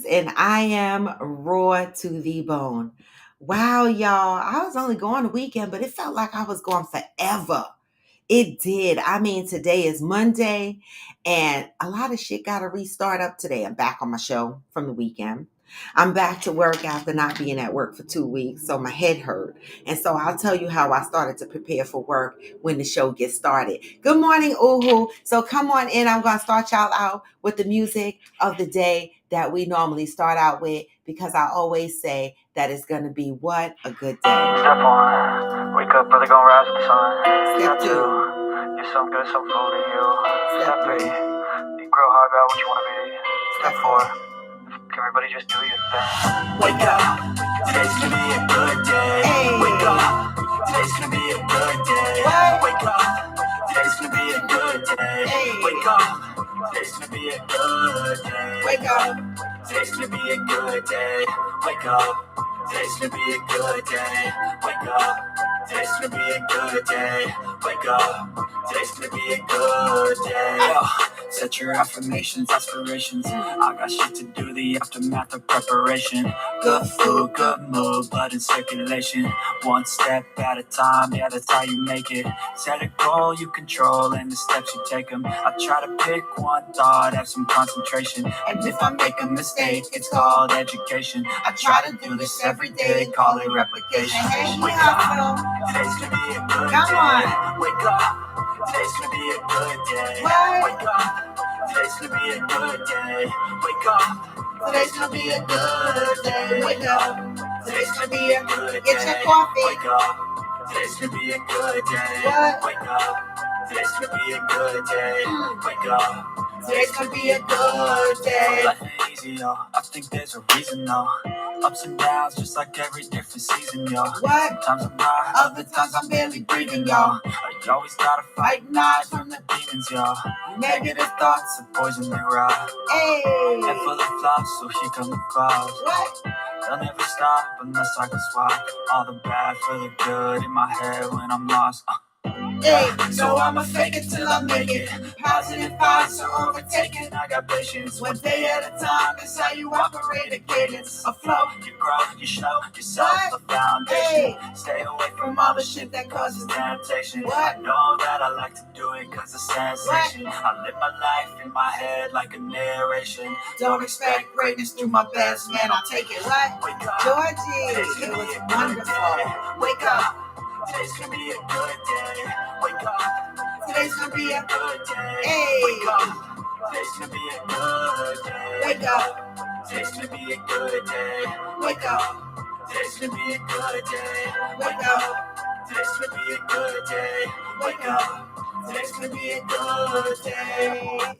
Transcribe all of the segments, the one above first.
And I am raw to the bone. Wow, y'all. I was only going a weekend, but it felt like I was going forever. It did. I mean, today is Monday, and a lot of shit got to restart up today. I'm back on my show from the weekend. I'm back to work after not being at work for 2 weeks, so my head hurt. And so I'll tell you how I started to prepare for work when the show gets started. Good morning, Uhu. So come on in. I'm going to start y'all out with the music of the day that we normally start out with because I always say that it's going to be what a good day. Step one, wake up early, gonna rise with the sun. Step Step two, two, get some good, some food in you. step Step three, three, think real hard about what you wanna be. step Step four. four, everybody just do your thing. Wake up, today's gonna be a good day. Hey. Wake up, today's gonna be a good day. What? Wake up, today's gonna be a good day. Hey. Wake up, today's gonna be a good day. Wake up. Today's gonna be a good day. Wake up. Today's gonna be a good day. Wake up. Today's gonna be a good day. Wake up. Today's gonna be a good day. Set your affirmations, aspirations. I got shit to do, the aftermath of preparation. Good food, good mood, blood in circulation. One step at a time, yeah, that's how you make it. Set a goal you control and the steps you take them. I try to pick one thought, have some concentration. And if I make a mistake, it's called education. I try to do this every day, call it replication. Hey, Wake up, today's gonna be a good Come day. on. Wake up, today's gonna be a good day. What? Wake up, today's gonna be a good day. Wake up, Today's gonna be a good day. Wake up. Today's gonna be a good Get day. your coffee. Wake up, today's gonna be a good day. What? Wake up, today's gonna be a good day. Wake up. Today's gonna be a good day. Life ain't easy, yo. I think there's a reason, though. Ups and downs, just like every different season, yo. What? Sometimes I'm high, other times I'm barely breathing, yo. You always gotta fight knives from the demons, yo. Negative thoughts are poison they rot. Hey. Head full of flaws, so here come the clouds. What? They'll never stop unless I can swap all the bad for the good in my head when I'm lost. Hey. So I'ma fake it till I make it. Positive vibes are overtaken. I got patience. One day at a time. That's how you operate a cadence. A flow, you grow, you show yourself a foundation. Stay away from all the shit that causes temptation. I know that I like to do it cause it's sensation. I live my life in my head like a narration. Don't expect greatness through my best, man. I'll take it. What? Wake up. Georgie, it was wonderful. Wake up. Today's gonna be a good day. Wake up. Today's gonna be a good day. Hey. Wake up. Today's gonna be a good day. Wake up. Today's gonna be a good day. Wake up. Today's gonna be a good day. Wake up. Today's gonna be a good day. Wake up. Today's gonna be a good day.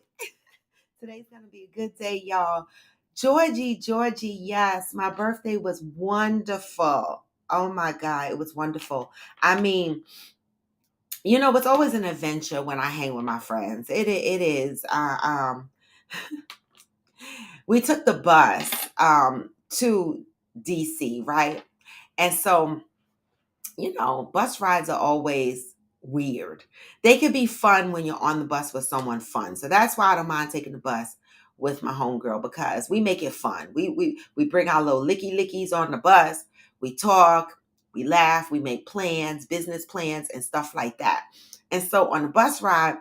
Today's gonna be a good day, y'all. Georgie, yes, my birthday was wonderful. Oh my God, it was wonderful. I mean, you know, it's always an adventure when I hang with my friends. It is. We took the bus to DC, right? And so, you know, bus rides are always weird. They could be fun when you're on the bus with someone fun. So that's why I don't mind taking the bus with my homegirl because we make it fun. We bring our little lickies on the bus. We talk, we laugh, we make plans, business plans, and stuff like that. And so on the bus ride,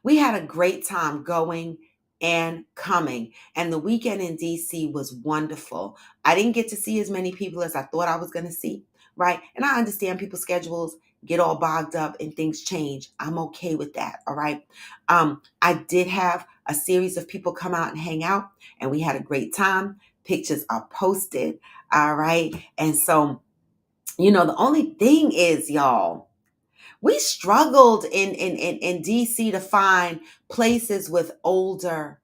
we had a great time going and coming. And the weekend in DC was wonderful. I didn't get to see as many people as I thought I was going to see, right? And I understand people's schedules get all bogged up and things change. I'm okay with that, all right? I did have a series of people come out and hang out, and we had a great time. Pictures are posted, all right? And so, you know, the only thing is, y'all, we struggled in DC to find places with an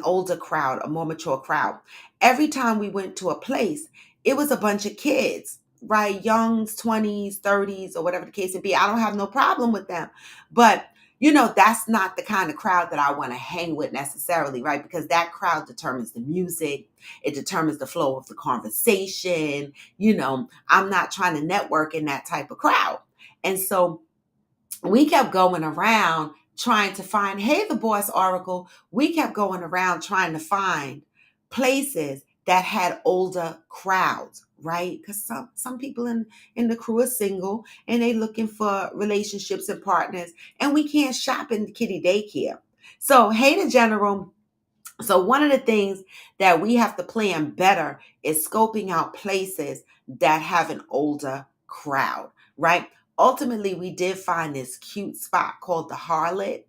older crowd, a more mature crowd. Every time we went to a place, it was a bunch of kids, right? Youngs, 20s, 30s, or whatever the case may be. I don't have no problem with them. But, you know, that's not the kind of crowd that I want to hang with necessarily, right? Because that crowd determines the music. It determines the flow of the conversation. You know, I'm not trying to network in that type of crowd. And so we kept going around trying to find, hey, the boss Oracle, we kept going around trying to find places that had older crowds, right? Because some people in the crew are single and they looking for relationships and partners, and we can't shop in kitty daycare. So, hey, the general. So, one of the things that we have to plan better is scoping out places that have an older crowd, right? Ultimately, we did find this cute spot called the Harlot.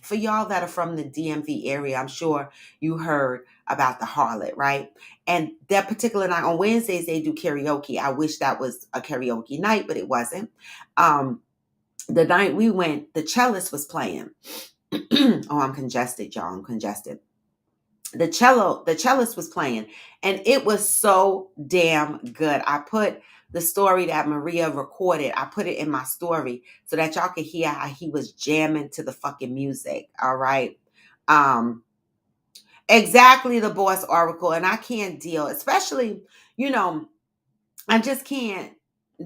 For y'all that are from the DMV area, I'm sure you heard about the Harlot, right? And that particular night on Wednesdays, they do karaoke. I wish that was a karaoke night, but it wasn't. The night we went, the cellist was playing. Oh, I'm congested, y'all. I'm congested. The cellist was playing, and it was so damn good. I put the story that Maria recorded, I put it in my story so that y'all could hear how he was jamming to the fucking music. All right. Um, exactly, the boss oracle. And I can't deal, especially, you know, I just can't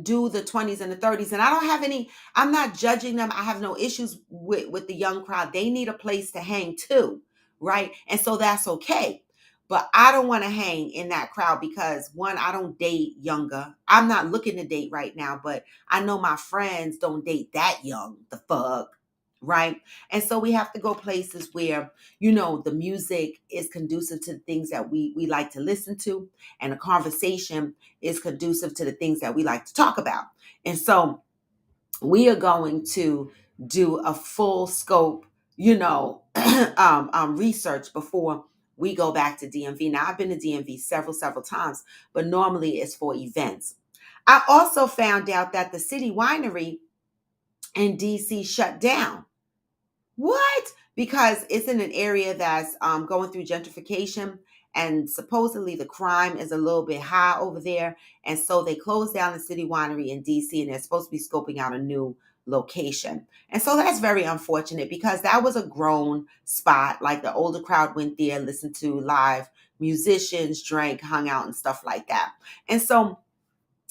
do the 20s and the 30s. And I don't have any, I'm not judging them. I have no issues with the young crowd. They need a place to hang too, right? And so that's okay. But I don't want to hang in that crowd because one, I don't date younger. I'm not looking to date right now, but I know my friends don't date that young. The fuck, right? And so we have to go places where, you know, the music is conducive to the things that we like to listen to, and the conversation is conducive to the things that we like to talk about. And so we are going to do a full scope, you know, research before we go back to DMV. Now, I've been to DMV several times, but normally it's for events. I also found out that the City Winery in DC shut down. What? Because it's in an area that's going through gentrification, and supposedly the crime is a little bit high over there. And so they closed down the City Winery in DC, and they're supposed to be scoping out a new location. And so that's very unfortunate because that was a grown spot. Like the older crowd went there, listened to live musicians, drank, hung out, and stuff like that. And so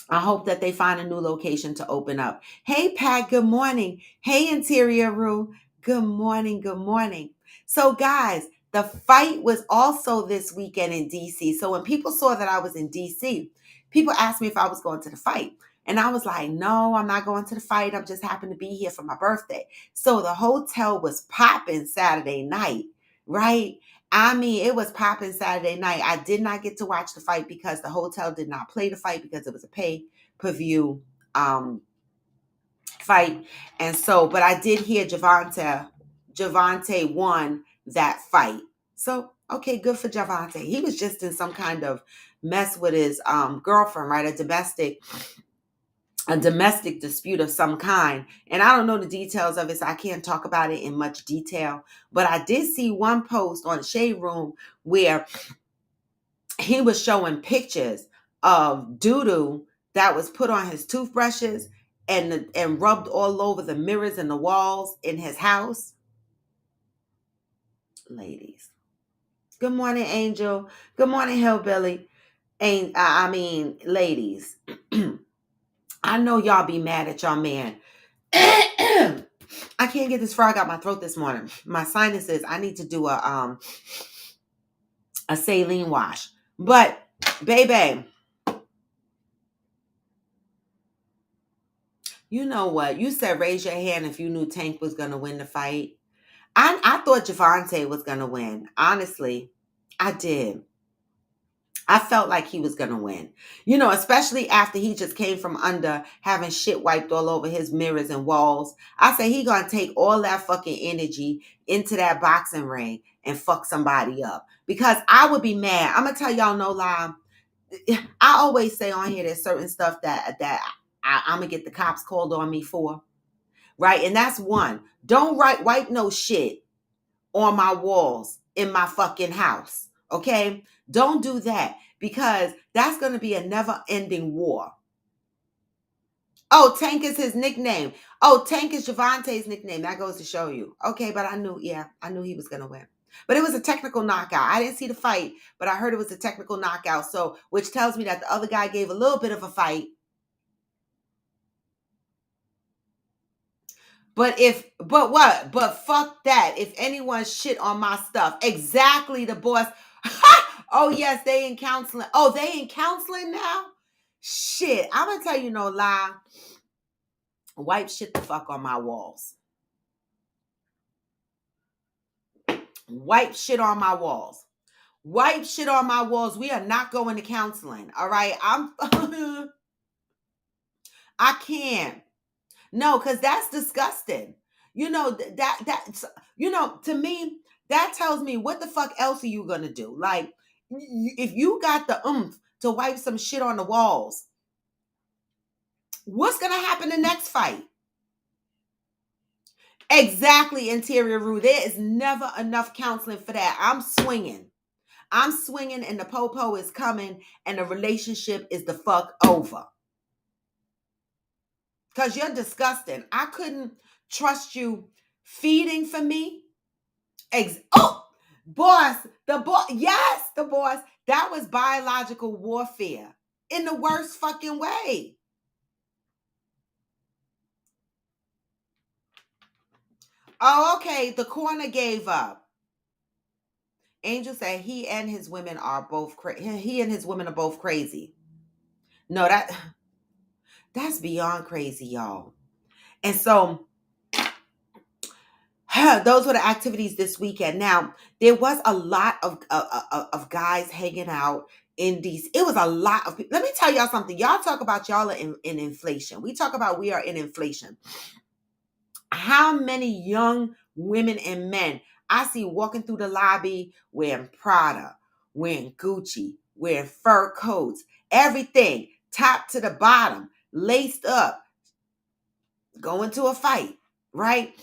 I hope that they find a new location to open up. Hey, Pat, good morning. Hey, Interior Rue, good morning, good morning. So, guys, the fight was also this weekend in DC. So, when people saw that I was in DC, people asked me if I was going to the fight. And I was like, no, I'm not going to the fight. I'm just happen to be here for my birthday. So, the hotel was popping Saturday night, right? I mean, it was popping Saturday night. I did not get to watch the fight because the hotel did not play the fight because it was a pay-per-view fight. And so, but I did hear Javante won that fight. So, okay, good for Javante. He was just in some kind of mess with his girlfriend, right? A domestic dispute of some kind. And I don't know the details of it, so I can't talk about it in much detail. But I did see one post on the Shade Room where he was showing pictures of doo-doo that was put on his toothbrushes and rubbed all over the mirrors and the walls in his house. Ladies. Good morning, Angel. Good morning, Hillbilly. Ladies. I know y'all be mad at y'all man. I can't get this frog out my throat this morning. My sinuses, I need to do a saline wash. But baby, you know what? You said raise your hand if you knew Tank was gonna win the fight. I thought Javante was gonna win. Honestly, I did. I felt like he was going to win, you know, especially after he just came from under having shit wiped all over his mirrors and walls. I say he going to take all that fucking energy into that boxing ring and fuck somebody up, because I would be mad. I'm going to tell y'all no lie. I always say on here, there's certain stuff that I'm going to get the cops called on me for. Right. And that's one. Don't wipe no shit on my walls in my fucking house. Okay? Don't do that, because that's going to be a never-ending war. Oh, Tank is his nickname. Oh, Tank is Javante's nickname. That goes to show you. Okay, but I knew he was going to win. But it was a technical knockout. I didn't see the fight, but I heard it was a technical knockout. So, which tells me that the other guy gave a little bit of a fight. But fuck that. If anyone shit on my stuff, exactly, the boss. Oh, yes, they in counseling. Oh, they in counseling now? Shit, I'm gonna tell you no lie. Wipe shit the fuck on my walls. Wipe shit on my walls. Wipe shit on my walls. We are not going to counseling. All right. I can't. No, because that's disgusting. That's to me, that tells me what the fuck else are you gonna do? Like, if you got the oomph to wipe some shit on the walls, what's gonna happen the next fight? Exactly, Interior Rue. There is never enough counseling for that. I'm swinging. And the popo is coming, and the relationship is the fuck over. Because you're disgusting. I couldn't trust you feeding for me. Boss, the boss. Yes, the boss. That was biological warfare in the worst fucking way. Oh, okay. The corner gave up. Angel said he and his women are both crazy. He and his women are both crazy. No, that's beyond crazy, y'all. And so those were the activities this weekend. Now, there was a lot of guys hanging out in DC. It was a lot of people. Let me tell y'all something. Y'all talk about y'all are in inflation. We talk about we are in inflation. How many young women and men I see walking through the lobby wearing Prada, wearing Gucci, wearing fur coats, everything, top to the bottom, laced up, going to a fight, right?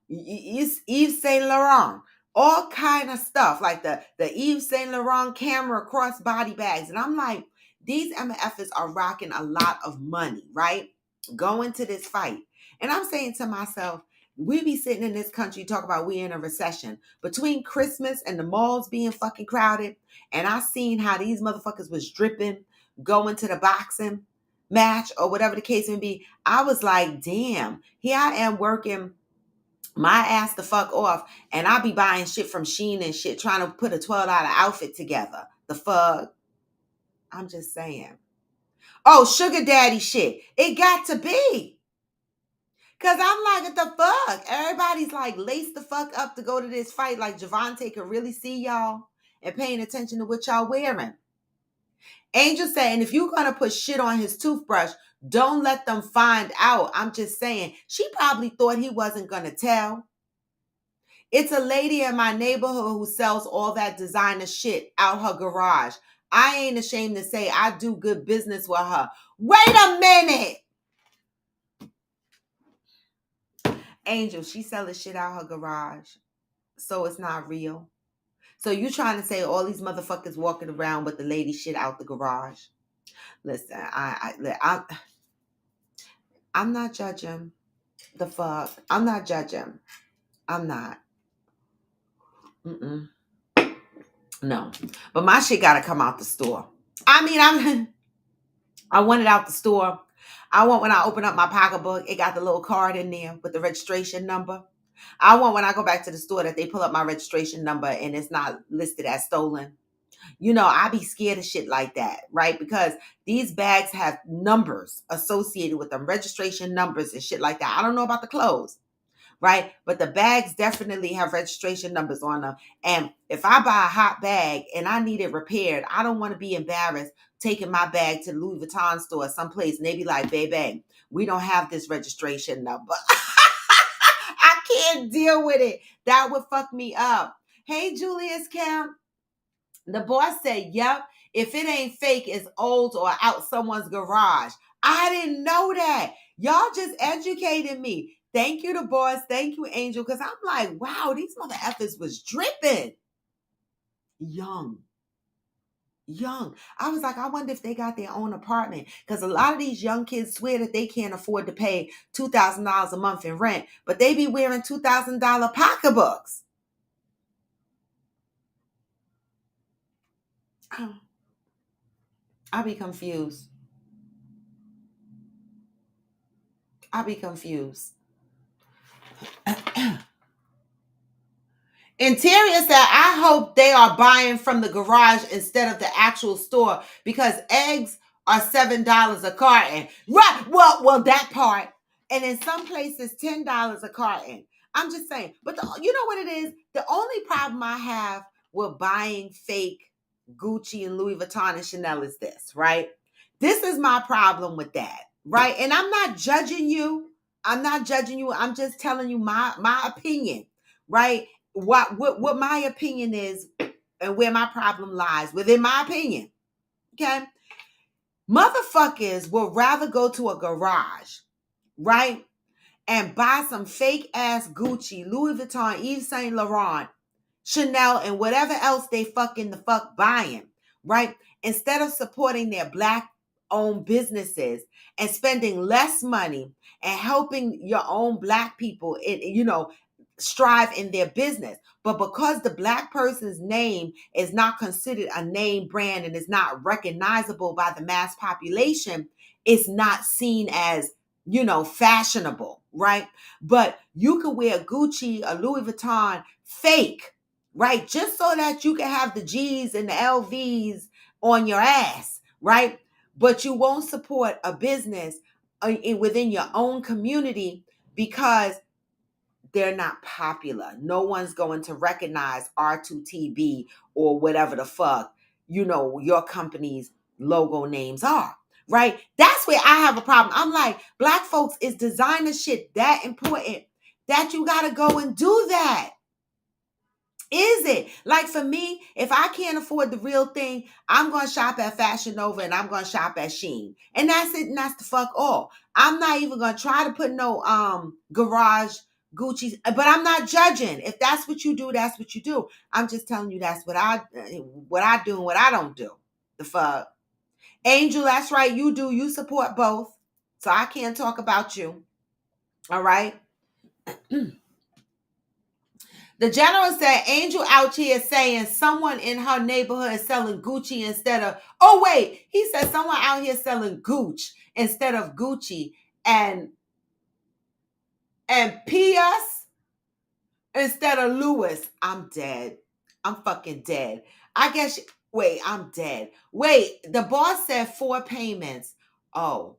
Yves Saint Laurent, all kind of stuff like the Yves Saint Laurent camera crossbody bags, and I'm like, these MFs are rocking a lot of money, right? Going to this fight, and I'm saying to myself, we be sitting in this country talk about we in a recession between Christmas and the malls being fucking crowded, and I seen how these motherfuckers was dripping, going to the boxing match or whatever the case may be. I was like, damn, here I am working my ass the fuck off, and I'll be buying shit from Shein and shit, trying to put a $12 outfit together. The fuck? I'm just saying. Oh, sugar daddy shit. It got to be. Cause I'm like, what the fuck? Everybody's like laced the fuck up to go to this fight. Like Javante could really see y'all and paying attention to what y'all wearing. Angel saying, if you're going to put shit on his toothbrush, don't let them find out. I'm just saying, she probably thought he wasn't going to tell. It's a lady in my neighborhood who sells all that designer shit out her garage. I ain't ashamed to say I do good business with her. Wait a minute. Angel, she selling shit out her garage. So it's not real. So you trying to say all these motherfuckers walking around with the lady shit out the garage? Listen, I'm not judging. The fuck? I'm not judging. I'm not. Mm-mm. No. But my shit gotta come out the store. I mean, I want it out the store. I want when I open up my pocketbook, it got the little card in there with the registration number. I want when I go back to the store that they pull up my registration number and it's not listed as stolen. I be scared of shit like that, right? Because these bags have numbers associated with them, registration numbers and shit like that. I don't know about the clothes, right? But the bags definitely have registration numbers on them. And if I buy a hot bag and I need it repaired, I don't want to be embarrassed taking my bag to the Louis Vuitton store someplace and they be like, baby, we don't have this registration number. I can't deal with it. That would fuck me up. Hey, Julius Camp. The boss said, yep, if it ain't fake, it's old or out someone's garage. I didn't know that. Y'all just educated me. Thank you, the boss. Thank you, Angel. Because I'm like, wow, these mother effers was dripping. Young. I was like, I wonder if they got their own apartment. Because a lot of these young kids swear that they can't afford to pay $2,000 a month in rent. But they be wearing $2,000 pocketbooks. I'll be confused. Interior said, I hope they are buying from the garage instead of the actual store because eggs are $7 a carton. Right. Well, that part. And in some places, $10 a carton. I'm just saying. But you know what it is? The only problem I have with buying fake Gucci and Louis Vuitton and Chanel is this, right? This is my problem with that, right? And I'm not judging you. I'm not judging you. I'm just telling you my opinion, right? What my opinion is and where my problem lies within my opinion. Okay. Motherfuckers will rather go to a garage, right? And buy some fake ass Gucci, Louis Vuitton, Yves Saint Laurent, Chanel, and whatever else they fucking the fuck buying, right? Instead of supporting their black owned businesses and spending less money and helping your own black people, strive in their business. But because the black person's name is not considered a name brand and is not recognizable by the mass population, it's not seen as, fashionable, right? But you can wear Gucci or Louis Vuitton fake, right? Just so that you can have the G's and the LVs on your ass, right? But you won't support a business within your own community because they're not popular. No one's going to recognize R2TB or whatever the fuck, your company's logo names are, right? That's where I have a problem. I'm like, black folks, is designer shit that important that you got to go and do that? Is it? Like for me, if I can't afford the real thing, I'm going to shop at Fashion Nova and I'm going to shop at Shein. And that's it. And that's the fuck all. I'm not even going to try to put no garage Gucci, but I'm not judging. If that's what you do, that's what you do. I'm just telling you that's what I do and what I don't do. The fuck. Angel, that's right. You do. You support both. So I can't talk about you. All right. The general said, Angel out here saying someone in her neighborhood is selling Gucci instead of, oh, wait. He said someone out here selling Gooch instead of Gucci and P.S. instead of Lewis. I'm dead. I'm fucking dead. I guess, wait, I'm dead. Wait, the boss said 4 payments. Oh,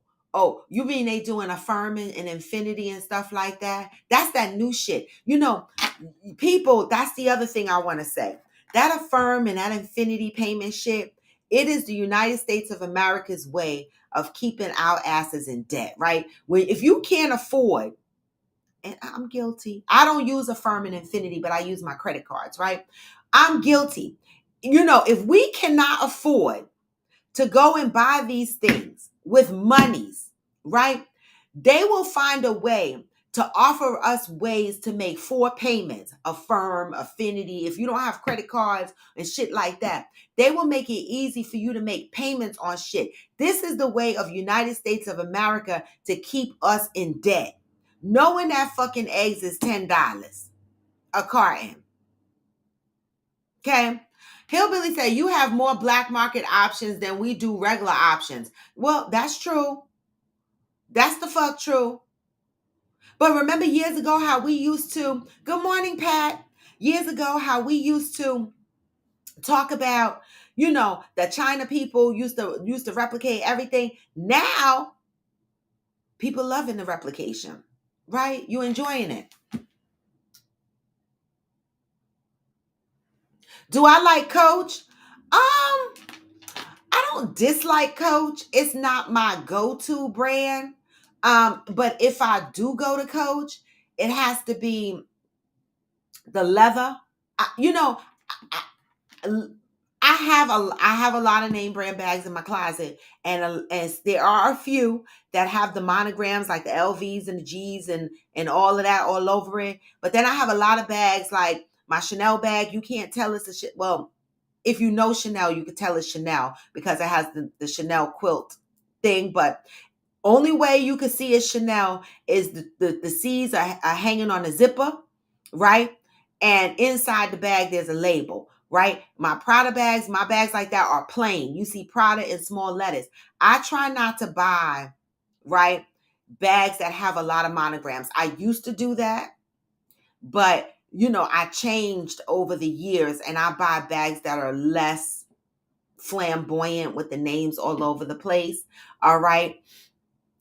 you mean they doing Affirming and Infinity and stuff like that? That's that new shit. People, that's the other thing I want to say. That Affirm and that Infinity payment shit, it is the United States of America's way of keeping our asses in debt, right? If you can't afford, and I'm guilty. I don't use Affirm and Infinity, but I use my credit cards, right? I'm guilty. If we cannot afford to go and buy these things with monies, right? They will find a way to offer us ways to make 4 payments, Affirm, Affinity. If you don't have credit cards and shit like that, they will make it easy for you to make payments on shit. This is the way of United States of America to keep us in debt. Knowing that fucking eggs is $10 a carton. Okay? Hillbilly said, you have more black market options than we do regular options. Well, that's true. That's the fuck true. But remember years ago how we used to, good morning, Pat. Years ago how we used to talk about, the China people used to replicate everything. Now, people loving the replication, right? You enjoying it. Do I like Coach? I don't dislike Coach. It's not my go-to brand. But if I do go to Coach, it has to be the leather. I have a lot of name brand bags in my closet, and there are a few that have the monograms like the LVs and the G's and all of that all over it. But then I have a lot of bags like my Chanel bag. You can't tell it's a shit. Well, if you know Chanel, you can tell it's Chanel because it has the Chanel quilt thing. But only way you can see it's Chanel is the C's are hanging on a zipper, right? And inside the bag, there's a label, right? My Prada bags, my bags like that are plain. You see Prada in small letters. I try not to buy, right, bags that have a lot of monograms. I used to do that, but I changed over the years and I buy bags that are less flamboyant with the names all over the place. All right.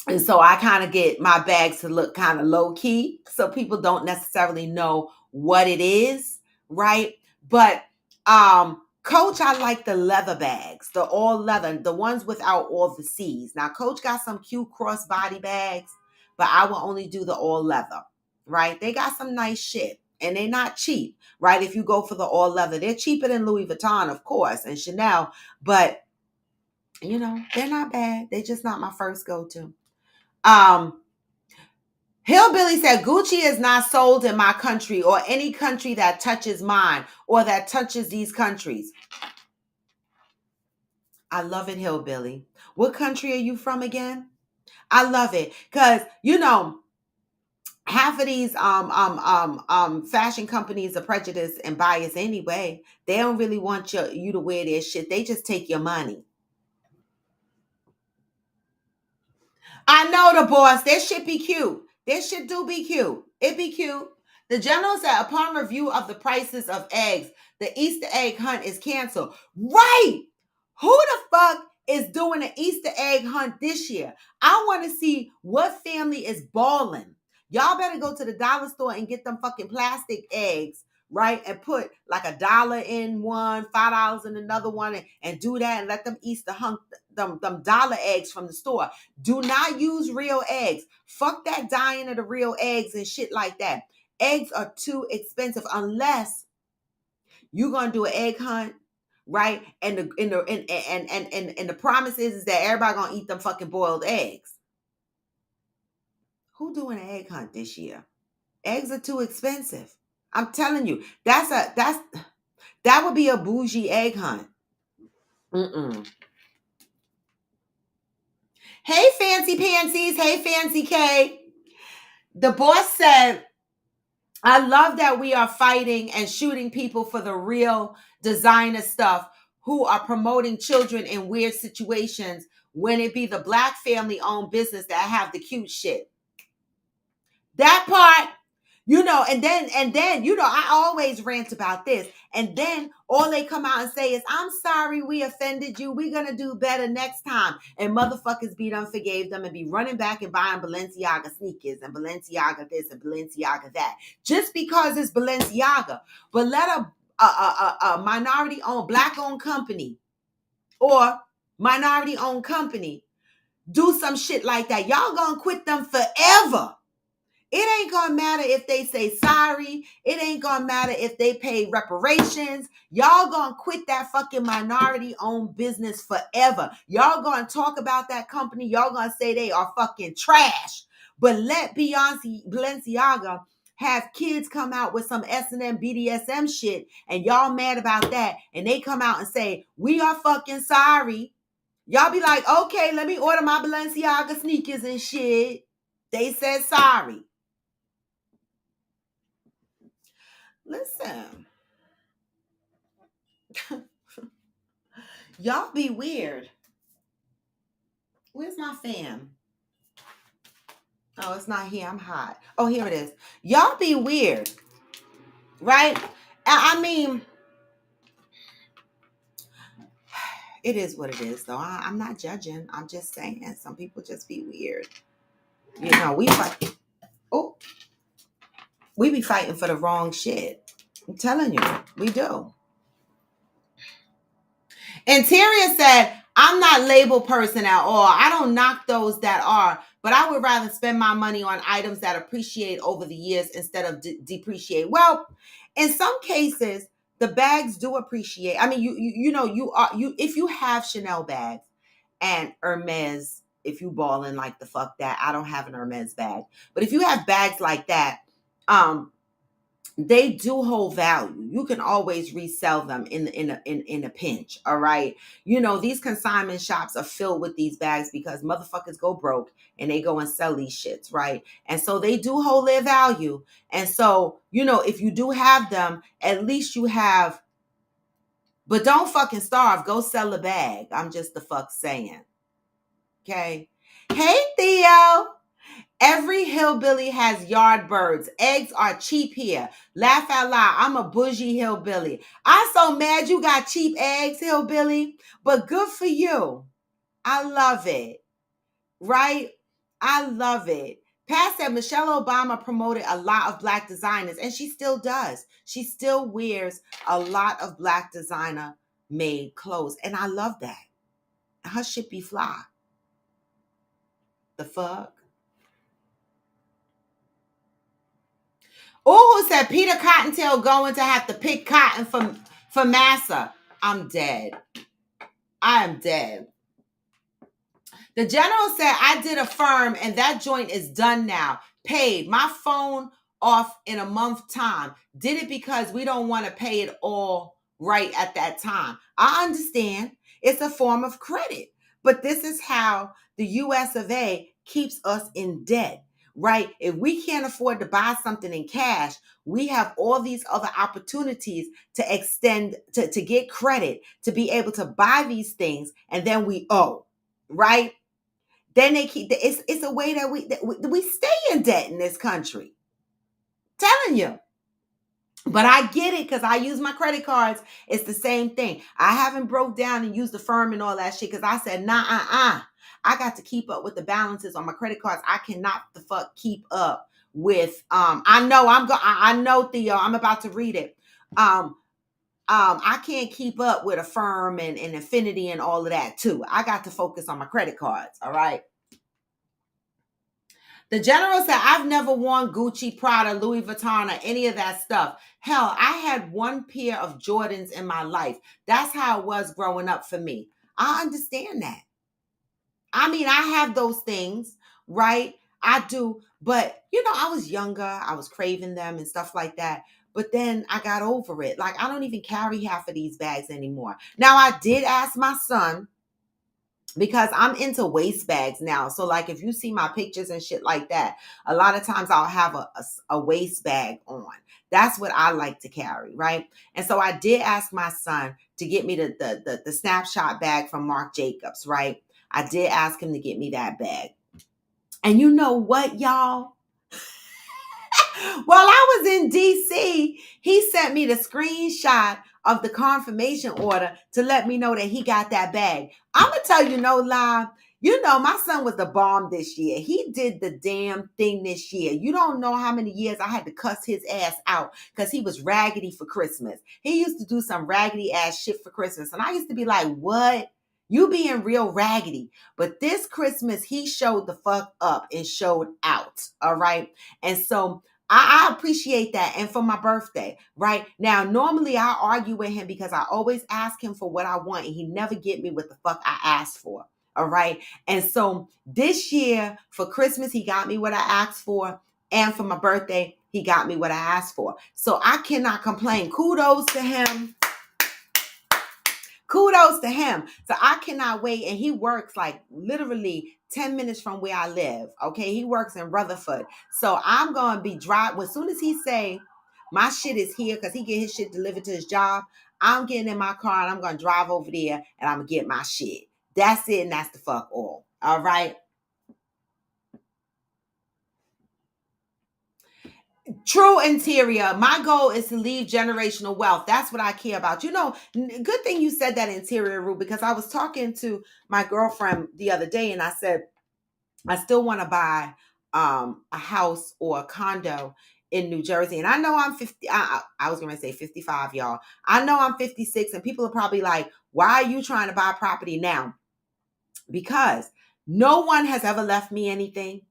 And so I kind of get my bags to look kind of low key so people don't necessarily know what it is, right? But Coach, I like the leather bags, the all leather, the ones without all the C's. Now Coach got some cute crossbody bags, but I will only do the all leather, right? They got some nice shit and they're not cheap, right? If you go for the all leather, they're cheaper than Louis Vuitton, of course, and Chanel, but they're not bad. They're just not my first go-to. Hillbilly said Gucci is not sold in my country or any country that touches mine or that touches these countries. I love it, Hillbilly. What country are you from again? I love it because half of these fashion companies are prejudiced and biased anyway. They don't really want you to wear their shit. They just take your money. I know the boss. This shit be cute. This shit do be cute. It be cute. The general said, upon review of the prices of eggs, the Easter egg hunt is canceled. Right. Who the fuck is doing an Easter egg hunt this year? I want to see what family is balling. Y'all better go to the dollar store and get them fucking plastic eggs, right? And put like $1 in one, $5 in another one, and do that and let them Easter hunt them dollar eggs from the store. Do not use real eggs. Fuck that dying of the real eggs and shit like that. Eggs are too expensive unless you're gonna do an egg hunt, right? And the promise is that everybody gonna eat them fucking boiled eggs. Who doing an egg hunt this year? Eggs are too expensive. I'm telling you, that would be a bougie egg hunt. Hey, Fancy Pansies. Hey, Fancy K. The boss said, I love that we are fighting and shooting people for the real designer stuff who are promoting children in weird situations when it be the Black family-owned business that have the cute shit. That part, and then, I always rant about this. And then all they come out and say is, I'm sorry we offended you. We're going to do better next time. And motherfuckers be done forgave them and be running back and buying Balenciaga sneakers and Balenciaga this and Balenciaga that. Just because it's Balenciaga. But let a minority-owned, Black-owned company or minority-owned company do some shit like that. Y'all gonna quit them forever. It ain't gonna matter if they say sorry. It ain't gonna matter if they pay reparations. Y'all gonna quit that fucking minority-owned business forever. Y'all gonna talk about that company. Y'all gonna say they are fucking trash. But let Balenciaga have kids come out with some S&M BDSM shit, and y'all mad about that, and they come out and say, we are fucking sorry. Y'all be like, okay, let me order my Balenciaga sneakers and shit. They said sorry. Listen, y'all be weird. Where's my fan? Oh, it's not here. I'm hot. Oh, here it is. Y'all be weird, right? I mean, it is what it is, though. I'm not judging. I'm just saying some people just be weird. We fight. Oh, we be fighting for the wrong shit. I'm telling you, we do. And Tyria said, I'm not label person at all. I don't knock those that are, but I would rather spend my money on items that appreciate over the years instead of depreciate. Well, in some cases, the bags do appreciate. I mean, you if you have Chanel bags and Hermes, if you balling like the fuck that, I don't have an Hermes bag, but if you have bags like that, they do hold value. You can always resell them in a pinch. All right. These consignment shops are filled with these bags because motherfuckers go broke and they go and sell these shits. Right. And so they do hold their value. And so, if you do have them, at least you have, but don't fucking starve. Go sell a bag. I'm just the fuck saying. Okay. Hey, Theo. Every hillbilly has yard birds. Eggs are cheap here. Laugh out loud. I'm a bougie hillbilly. I'm so mad you got cheap eggs, hillbilly, but good for you. I love it. Right? I love it. Pat said Michelle Obama promoted a lot of black designers, and she still does. She still wears a lot of black designer made clothes, and I love that. Her shit be fly. The fuck? Oh, who said Peter Cottontail going to have to pick cotton for massa? I'm dead. I am dead. The general said, I did a firm and that joint is done now. Paid. My phone off in a month time. Did it because we don't want to pay it all right at that time. I understand. It's a form of credit. But this is how the US of A keeps us in debt, right? If we can't afford to buy something in cash, we have all these other opportunities to extend, to get credit, to be able to buy these things, and then we owe, right? Then they keep it's a way that we stay in debt in this country. Telling you. But I get it because I use my credit cards. It's the same thing. I haven't broke down and used the firm and all that shit because I said, nah, I got to keep up with the balances on my credit cards. I cannot the fuck keep up with I know, Theo, I'm about to read it. I can't keep up with Affirm and Infinity and all of that too. I got to focus on my credit cards. All right. The general said, I've never worn Gucci, Prada, Louis Vuitton, or any of that stuff. Hell, I had one pair of Jordans in my life. That's how it was growing up for me. I understand that. I mean, I have those things, right? I do. But, I was younger. I was craving them and stuff like that. But then I got over it. Like, I don't even carry half of these bags anymore. Now, I did ask my son, because I'm into waist bags now. So like if you see my pictures and shit like that, a lot of times I'll have a waist bag on. That's what I like to carry, right? And so I did ask my son to get me the snapshot bag from Marc Jacobs, right? I did ask him to get me that bag. And you know what, y'all? While I was in DC, he sent me the screenshot of the confirmation order to let me know that he got that bag. I'm going to tell you no lie. My son was the bomb this year. He did the damn thing this year. You don't know how many years I had to cuss his ass out because he was raggedy for Christmas. He used to do some raggedy ass shit for Christmas. And I used to be like, what? You being real raggedy. But this Christmas, he showed the fuck up and showed out. All right. And so I appreciate that. And for my birthday, right? Now, normally I argue with him because I always ask him for what I want and he never get me what the fuck I asked for. All right. And so this year for Christmas, he got me what I asked for. And for my birthday, he got me what I asked for. So I cannot complain. Kudos to him. Kudos to him. So I cannot wait. And he works like literally 10 minutes from where I live. Okay. He works in Rutherford. So I'm going to be driving. As soon as he say my shit is here, because he get his shit delivered to his job, I'm getting in my car and I'm going to drive over there and I'm going to get my shit. That's it. And that's the fuck all. All right. True interior. My goal is to leave generational wealth. That's what I care about. Good thing you said that, interior, Rue, because I was talking to my girlfriend the other day and I said, I still want to buy a house or a condo in New Jersey. And I know I'm 50. I was going to say 55, y'all. I know I'm 56 and people are probably like, why are you trying to buy property now? Because no one has ever left me anything.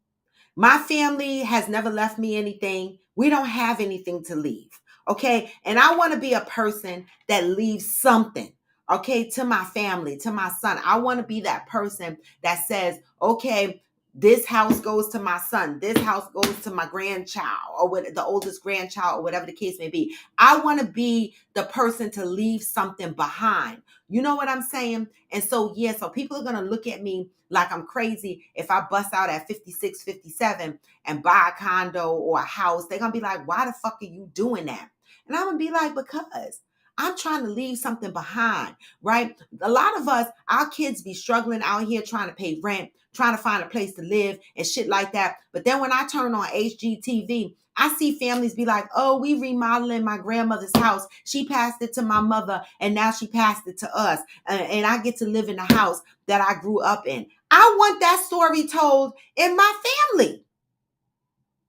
My family has never left me anything. We don't have anything to leave. Okay. And I want to be a person that leaves something. Okay. To my family, to my son. I want to be that person that says, okay, this house goes to my son. This house goes to my grandchild or the oldest grandchild or whatever the case may be. I want to be the person to leave something behind. You know what I'm saying? And so, so people are going to look at me like I'm crazy if I bust out at 56, 57 and buy a condo or a house. They're going to be like, why the fuck are you doing that? And I'm going to be like, because I'm trying to leave something behind, right? A lot of us, our kids be struggling out here trying to pay rent, trying to find a place to live and shit like that. But then when I turn on HGTV, I see families be like, oh, we remodeling my grandmother's house. She passed it to my mother and now she passed it to us. And I get to live in the house that I grew up in. I want that story told in my family.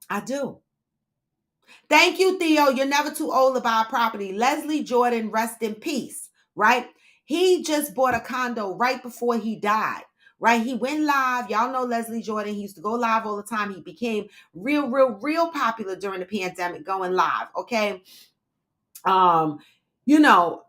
I do. Thank you, Theo. You're never too old to buy a property. Leslie Jordan, rest in peace, right? He just bought a condo right before he died, right? He went live. Y'all know Leslie Jordan. He used to go live all the time. He became real popular during the pandemic going live, okay? You know,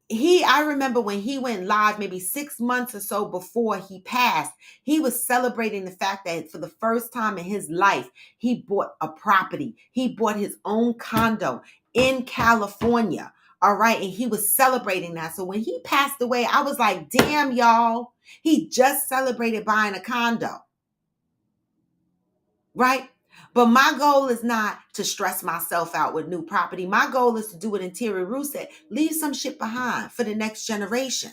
I remember when he went live maybe 6 months or so before he passed, he was celebrating the fact that for the first time in his life, he bought a property. He bought his own condo in California. All right. And he was celebrating that. So when he passed away, I was like, damn, y'all, he just celebrated buying a condo. Right? But my goal is not to stress myself out with new property. My goal is to do what Interior Rue said, leave some shit behind for the next generation.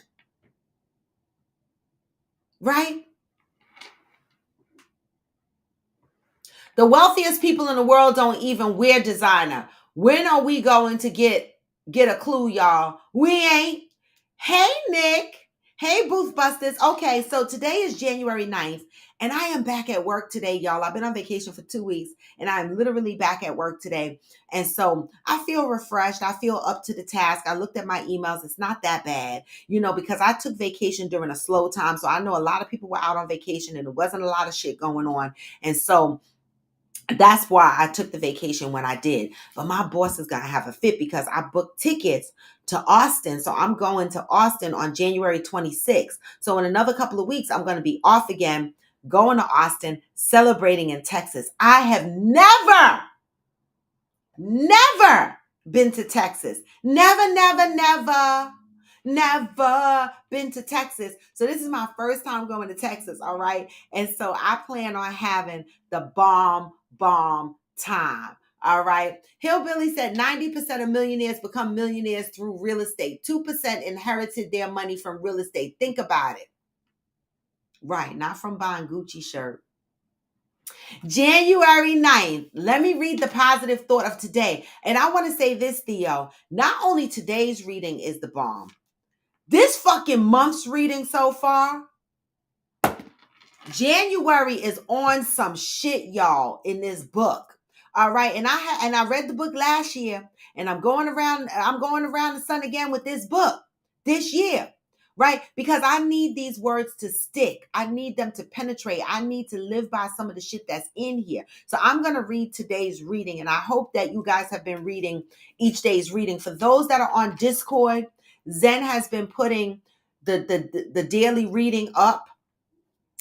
Right? The wealthiest people in the world don't even wear designer. When are we going to get a clue, y'all? We ain't. Hey, Nick. Hey, Booth Busters. Okay, so today is January 9th, and I am back at work today, y'all. I've been on vacation for 2 weeks, and I'm literally back at work today. And so I feel refreshed. I feel up to the task. I looked at my emails. It's not that bad, because I took vacation during a slow time. So I know a lot of people were out on vacation, and there wasn't a lot of shit going on. And so that's why I took the vacation when I did. But my boss is going to have a fit because I booked tickets to Austin. So I'm going to Austin on January 26th. So in another couple of weeks, I'm going to be off again, going to Austin, celebrating in Texas. I have never been to Texas. Never been to Texas. So this is my first time going to Texas. All right. And so I plan on having the bomb time. All right. Hillbilly said 90% of millionaires become millionaires through real estate. 2% inherited their money from real estate. Think about it. Right. Not from buying Gucci shirt. January 9th. Let me read the positive thought of today. And I want to say this, Theo. Not only today's reading is the bomb. This fucking month's reading so far, January is on some shit, y'all, in this book. All right. And I read the book last year, and I'm going around the sun again with this book this year. Right? Because I need these words to stick. I need them to penetrate. I need to live by some of the shit that's in here. So I'm going to read today's reading, and I hope that you guys have been reading each day's reading. For those that are on Discord, Zen has been putting the daily reading up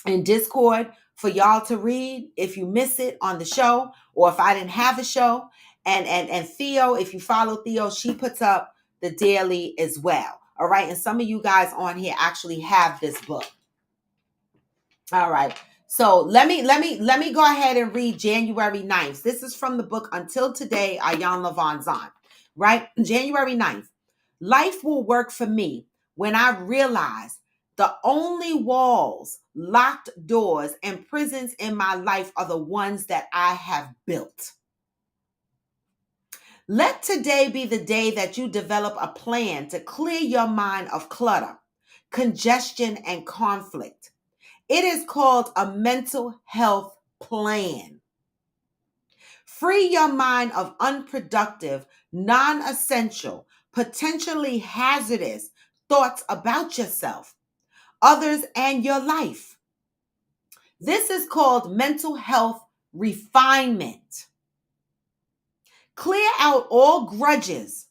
in Discord for y'all to read if you miss it on the show, or if I didn't have a show. And Theo, if you follow Theo, she puts up the daily as well. All right. And some of you guys on here actually have this book. All right. So let me go ahead and read January 9th. This is from the book Until Today, Iyanla Vanzant. Right? January 9th. Life will work for me when I realize the only walls, locked doors, and prisons in my life are the ones that I have built. Let today be the day that you develop a plan to clear your mind of clutter, congestion, and conflict. It is called a mental health plan. Free your mind of unproductive, non-essential, potentially hazardous thoughts about yourself, others, and your life. This is called mental health refinement. Clear out all grudges.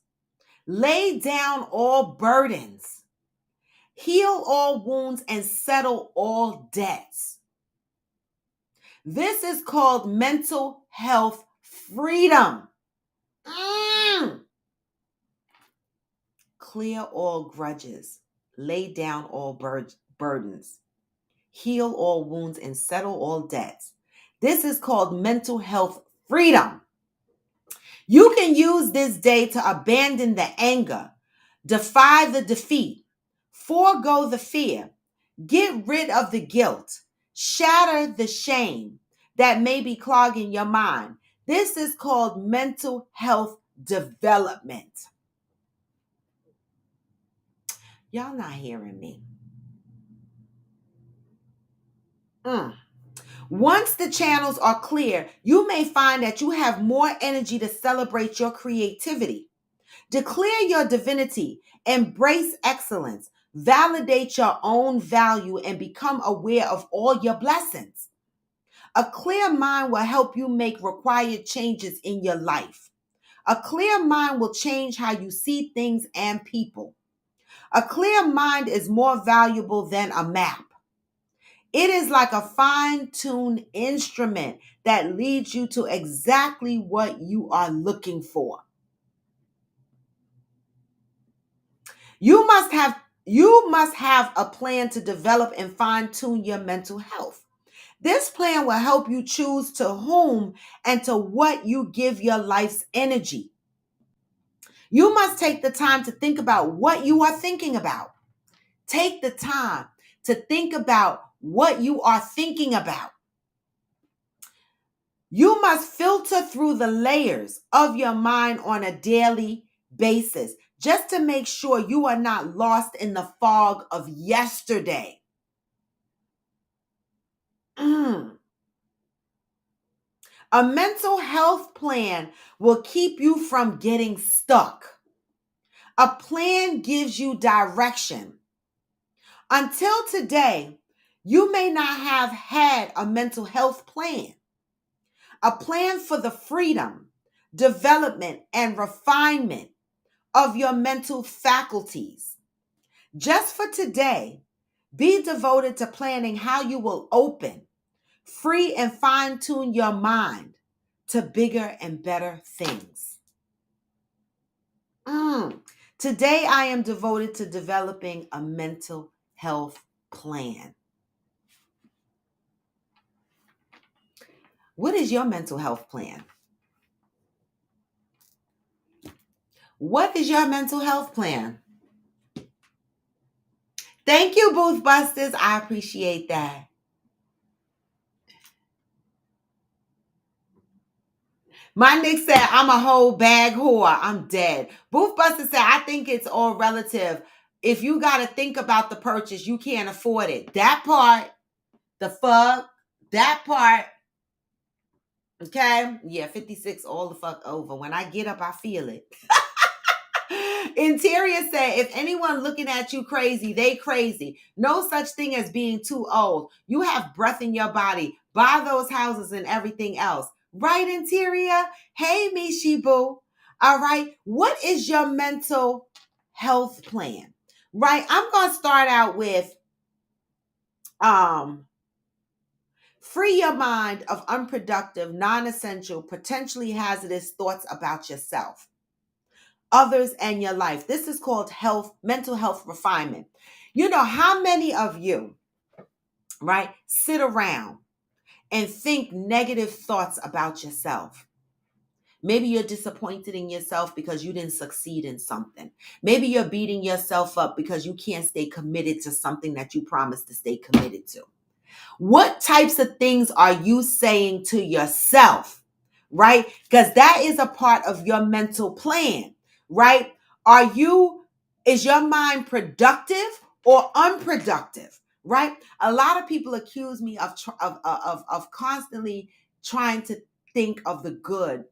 Lay down all burdens. Heal all wounds and settle all debts. This is called mental health freedom. Clear all grudges. Lay down all burdens. Heal all wounds and settle all debts. This is called mental health freedom. You can use this day to abandon the anger, Defy the defeat. Forego the fear. Get rid of the guilt. Shatter the shame that may be clogging your mind. This is called mental health development. Y'all not hearing me. Once the channels are clear, you may find that you have more energy to celebrate your creativity. Declare your divinity, embrace excellence, validate your own value, and become aware of all your blessings. A clear mind will help you make required changes in your life. A clear mind will change how you see things and people. A clear mind is more valuable than a map. It is like a fine-tuned instrument that leads you to exactly what you are looking for. You must have a plan to develop and fine-tune your mental health. This plan will help you choose to whom and to what you give your life's energy. You must take the time to think about what you are thinking about. Take the time to think about what you are thinking about. You must filter through the layers of your mind on a daily basis just to make sure you are not lost in the fog of yesterday. A mental health plan will keep you from getting stuck. A plan gives you direction. Until today, you may not have had a mental health plan. A plan for the freedom, development, and refinement of your mental faculties. Just for today, be devoted to planning how you will open, free, and fine-tune your mind to bigger and better things. Today, I am devoted to developing a mental health plan. What is your mental health plan? What is your mental health plan? Thank you, Booth Busters. I appreciate that. My Nick said, I'm a whole bag whore. I'm dead. Booth Buster said, I think it's all relative. If you got to think about the purchase, you can't afford it. That part, the fuck, that part. Okay? Yeah, 56 all the fuck over. When I get up, I feel it. Interior said, if anyone looking at you crazy, they crazy. No such thing as being too old. You have breath in your body. Buy those houses and everything else. Right, Interior? Hey, Mishi Boo. All right. What is your mental health plan? Right. I'm going to start out with free your mind of unproductive, non-essential, potentially hazardous thoughts about yourself, others, and your life. This is called mental health refinement. You know, how many of you, right, sit around and think negative thoughts about yourself? Maybe you're disappointed in yourself because you didn't succeed in something. Maybe you're beating yourself up because you can't stay committed to something that you promised to stay committed to. What types of things are you saying to yourself, right? Because that is a part of your mental plan, right? Is your mind productive or unproductive, right? A lot of people accuse me of constantly trying to think of the good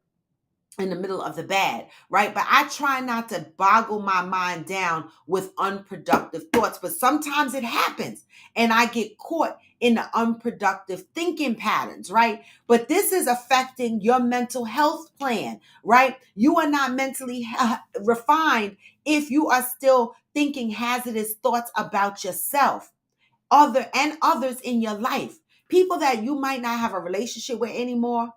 in the middle of the bad, right? But I try not to boggle my mind down with unproductive thoughts, but sometimes it happens and I get caught in the unproductive thinking patterns, right? But this is affecting your mental health plan, right? You are not mentally refined if you are still thinking hazardous thoughts about yourself, others in your life, people that you might not have a relationship with anymore.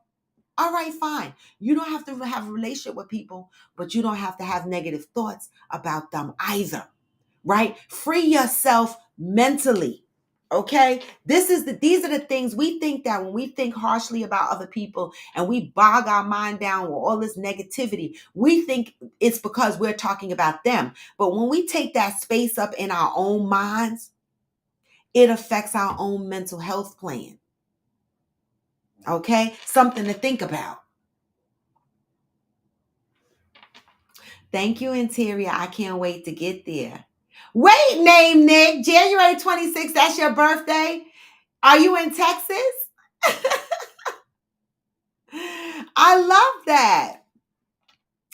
All right, fine. You don't have to have a relationship with people, but you don't have to have negative thoughts about them either, right? Free yourself mentally, Okay, these are the things we think, that when we think harshly about other people and we bog our mind down with all this negativity, we think it's because we're talking about them. But when we take that space up in our own minds, it affects our own mental health plan. Okay, something to think about. Thank you, Interior. I can't wait to get there. Wait, name Nick, January 26th, that's your birthday? Are you in Texas? I love that.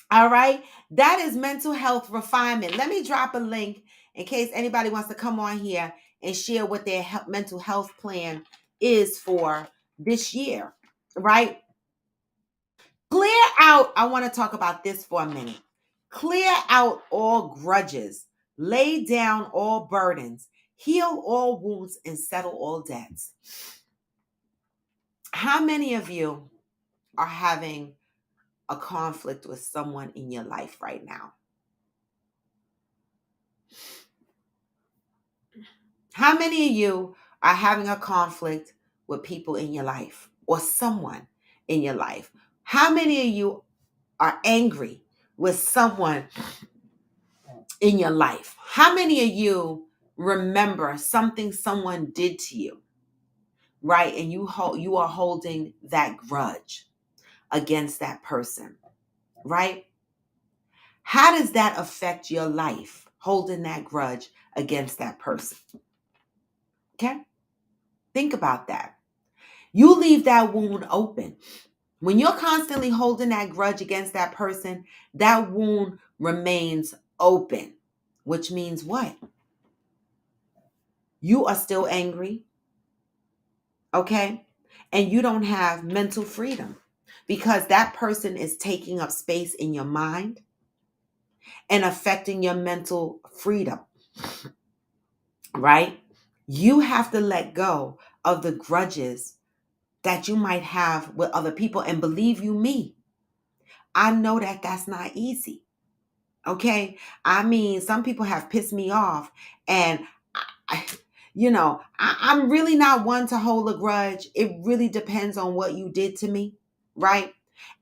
All right. That is mental health refinement. Let me drop a link in case anybody wants to come on here and share what their mental health plan is for this year. Right. Clear out. I want to talk about this for a minute. Clear out all grudges, lay down all burdens, heal all wounds, and settle all debts. How many of you are having a conflict with someone in your life right now? How many of you are having a conflict with people in your life or someone in your life? How many of you are angry with someone in your life? How many of you remember something someone did to you, right? And you are holding that grudge against that person, right? How does that affect your life, holding that grudge against that person? Okay? Think about that. You leave that wound open. When you're constantly holding that grudge against that person, that wound remains open, which means what? You are still angry, okay? And you don't have mental freedom because that person is taking up space in your mind and affecting your mental freedom, right? You have to let go of the grudges that you might have with other people. And believe you me, I know that that's not easy. Okay. I mean, some people have pissed me off, and I, I'm really not one to hold a grudge. It really depends on what you did to me. Right.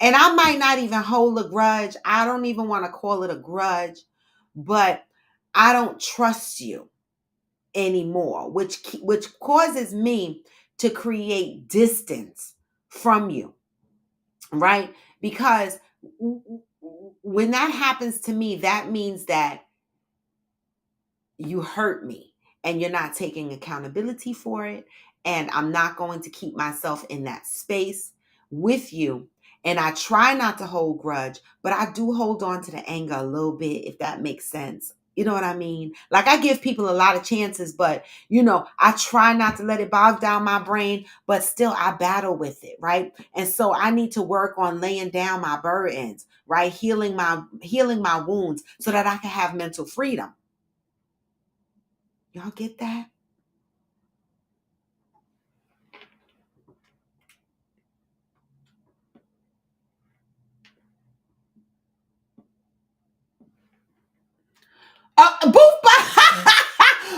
And I might not even hold a grudge. I don't even want to call it a grudge, but I don't trust you anymore, which causes me to create distance from you. Right. Because when that happens to me, that means that you hurt me and you're not taking accountability for it. And I'm not going to keep myself in that space with you. And I try not to hold grudge, but I do hold on to the anger a little bit, if that makes sense. You know what I mean? Like, I give people a lot of chances, but I try not to let it bog down my brain, but still I battle with it, right? And so I need to work on laying down my burdens, right? Healing my wounds so that I can have mental freedom. Y'all get that?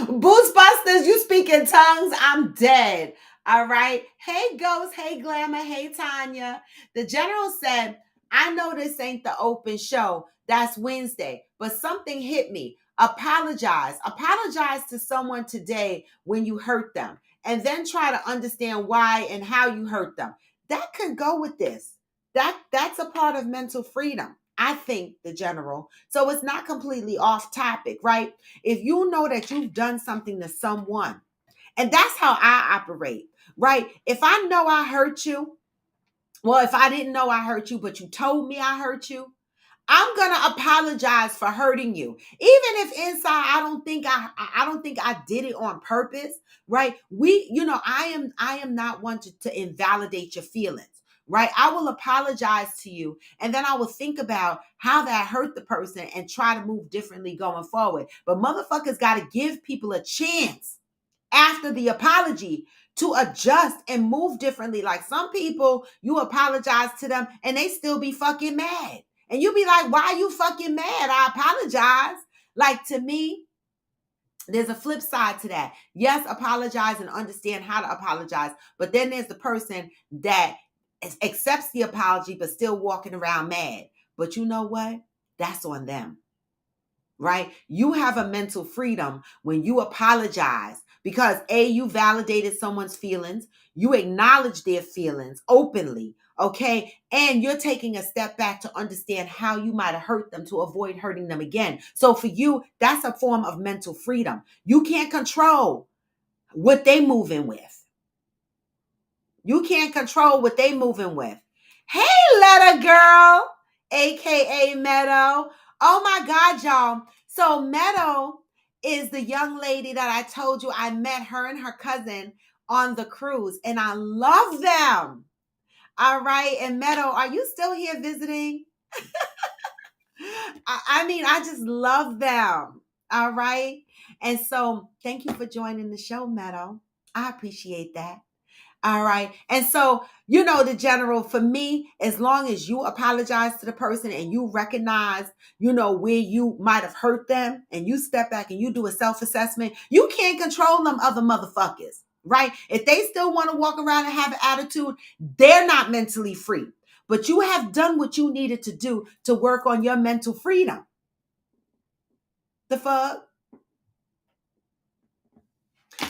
Boost Busters, you speak in tongues, I'm dead. All right. Hey, Ghost. Hey, Glamour. Hey, Tanya. The general said, I know this ain't the open show. That's Wednesday, but something hit me. Apologize. Apologize to someone today when you hurt them, and then try to understand why and how you hurt them. That could go with this. That's a part of mental freedom, I think, the general. So it's not completely off topic, right? If you know that you've done something to someone, and that's how I operate, right? If I know I hurt you, well, if I didn't know I hurt you, but you told me I hurt you, I'm gonna apologize for hurting you, even if inside I don't think I did it on purpose, right? I am not one to invalidate your feelings, right? I will apologize to you, and then I will think about how that hurt the person and try to move differently going forward. But motherfuckers got to give people a chance after the apology to adjust and move differently. Like, some people, you apologize to them and they still be fucking mad. And you be like, why are you fucking mad? I apologize. Like, to me, There's a flip side to that. Yes, apologize and understand how to apologize. But then there's the person that accepts the apology but still walking around mad. But you know what? That's on them, right? You have a mental freedom when you apologize because A, you validated someone's feelings, you acknowledge their feelings openly, okay? And you're taking a step back to understand how you might have hurt them to avoid hurting them again. So for you, that's a form of mental freedom. You can't control what they moving with. You can't control what they moving with. Hey, Letter Girl, aka Meadow. Oh my God, y'all. So Meadow is the young lady that I told you I met her and her cousin on the cruise, and I love them. All right. And Meadow, are you still here visiting? I mean, I just love them. All right. And so thank you for joining the show, Meadow. I appreciate that. All right. And so, you know, the general for me, as long as you apologize to the person and you recognize, you know, where you might have hurt them and you step back and you do a self-assessment, you can't control them other motherfuckers, right? If they still want to walk around and have an attitude, they're not mentally free. But you have done what you needed to do to work on your mental freedom. The fuck?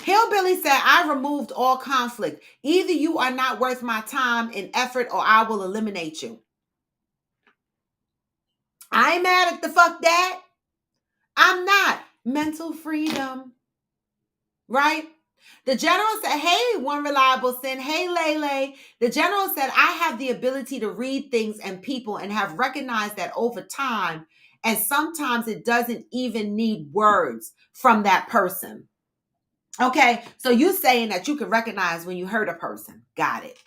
Hillbilly said, I removed all conflict. Either you are not worth my time and effort or I will eliminate you. I ain't mad at the fuck that. I'm not. Mental freedom. Right? The general said, hey, One Reliable Sin. Hey, Lele. The general said, I have the ability to read things and people and have recognized that over time. And sometimes it doesn't even need words from that person. Okay, so you saying that you can recognize when you hurt a person. Got it.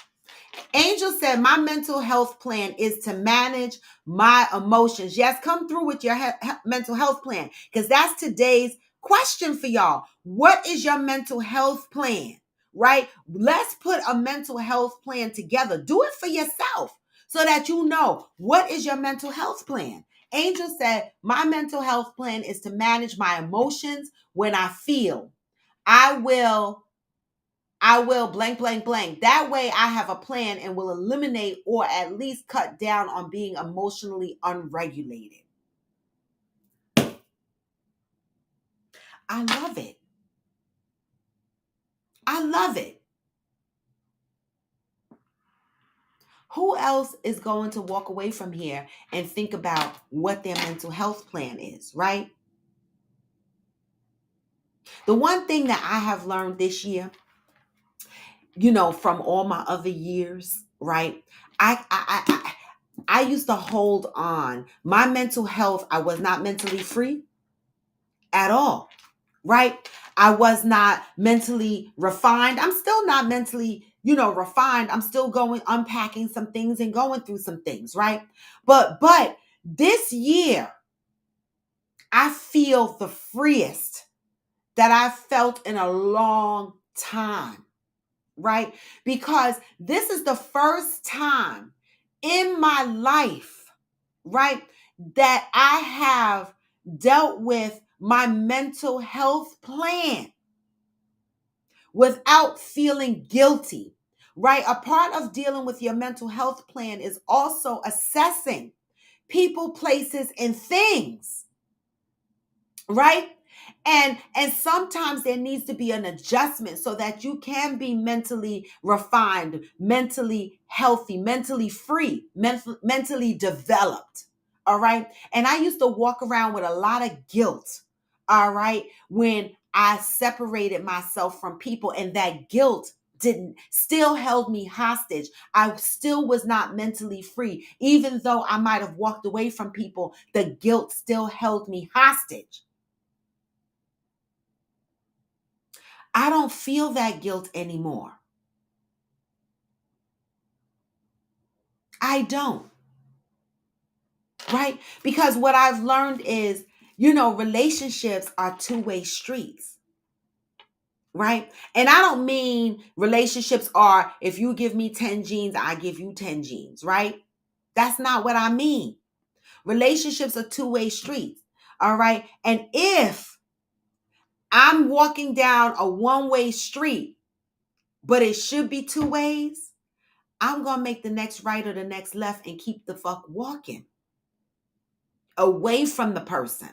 Angel said, my mental health plan is to manage my emotions. Yes, come through with your mental health plan because that's today's question for y'all. What is your mental health plan, right? Let's put a mental health plan together. Do it for yourself so that you know what is your mental health plan. Angel said, my mental health plan is to manage my emotions when I feel. I will blank, blank, blank. That way I have a plan and will eliminate or at least cut down on being emotionally unregulated. I love it. I love it. Who else is going to walk away from here and think about what their mental health plan is, right? The one thing that I have learned this year, you know, from all my other years, right? I used to hold on. My mental health, I was not mentally free at all, right? I was not mentally refined. I'm still not mentally, you know, refined. I'm still unpacking some things and going through some things, right? But this year, I feel the freest that I've felt in a long time, right? Because this is the first time in my life, right, that I have dealt with my mental health plan without feeling guilty, right? A part of dealing with your mental health plan is also assessing people, places, and things, right? And sometimes there needs to be an adjustment so that you can be mentally refined, mentally healthy, mentally free, mentally developed. All right. And I used to walk around with a lot of guilt. All right. When I separated myself from people, and that guilt still held me hostage. I still was not mentally free. Even though I might have walked away from people, the guilt still held me hostage. I don't feel that guilt anymore. I don't. Right? Because what I've learned is, you know, relationships are two-way streets. Right? And I don't mean relationships are if you give me 10 jeans, I give you 10 jeans, right? That's not what I mean. Relationships are two-way streets. All right? And if I'm walking down a one-way street, but it should be two ways, I'm going to make the next right or the next left and keep the fuck walking away from the person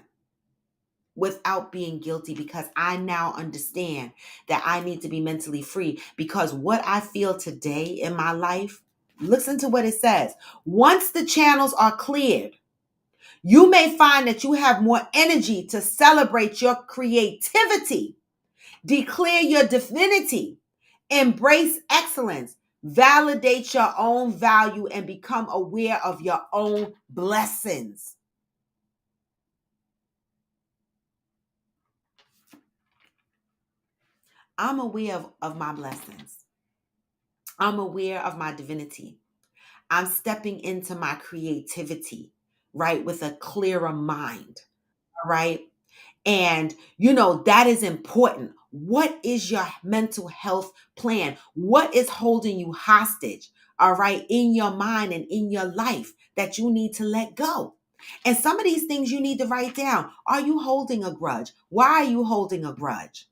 without being guilty, because I now understand that I need to be mentally free, because what I feel today in my life, listen to what it says. Once the channels are cleared, you may find that you have more energy to celebrate your creativity, declare your divinity, embrace excellence, validate your own value, and become aware of your own blessings. I'm aware of my blessings. I'm aware of my divinity. I'm stepping into my creativity, right, with a clearer mind, all right? And, that is important. What is your mental health plan? What is holding you hostage, all right, in your mind and in your life that you need to let go? And some of these things you need to write down. Are you holding a grudge? Why are you holding a grudge?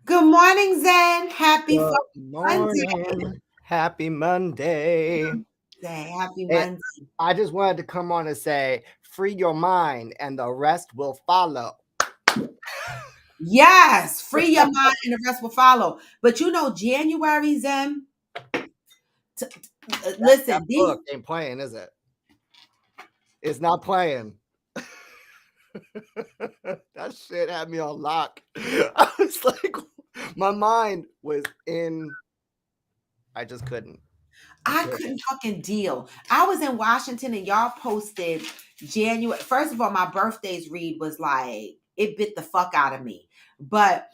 Good morning, Zen. Happy Good fucking Monday. morning. Happy Monday. Happy And Monday. I just wanted to come on and say, free your mind and the rest will follow. Yes, free your mind and the rest will follow. But January, Zen, listen, That book ain't playing, is it? It's not playing. That shit had me on lock. I was like, my mind was in. I just couldn't. I couldn't fucking deal. I was in Washington and y'all posted January. First of all, my birthday's read was like, it bit the fuck out of me. But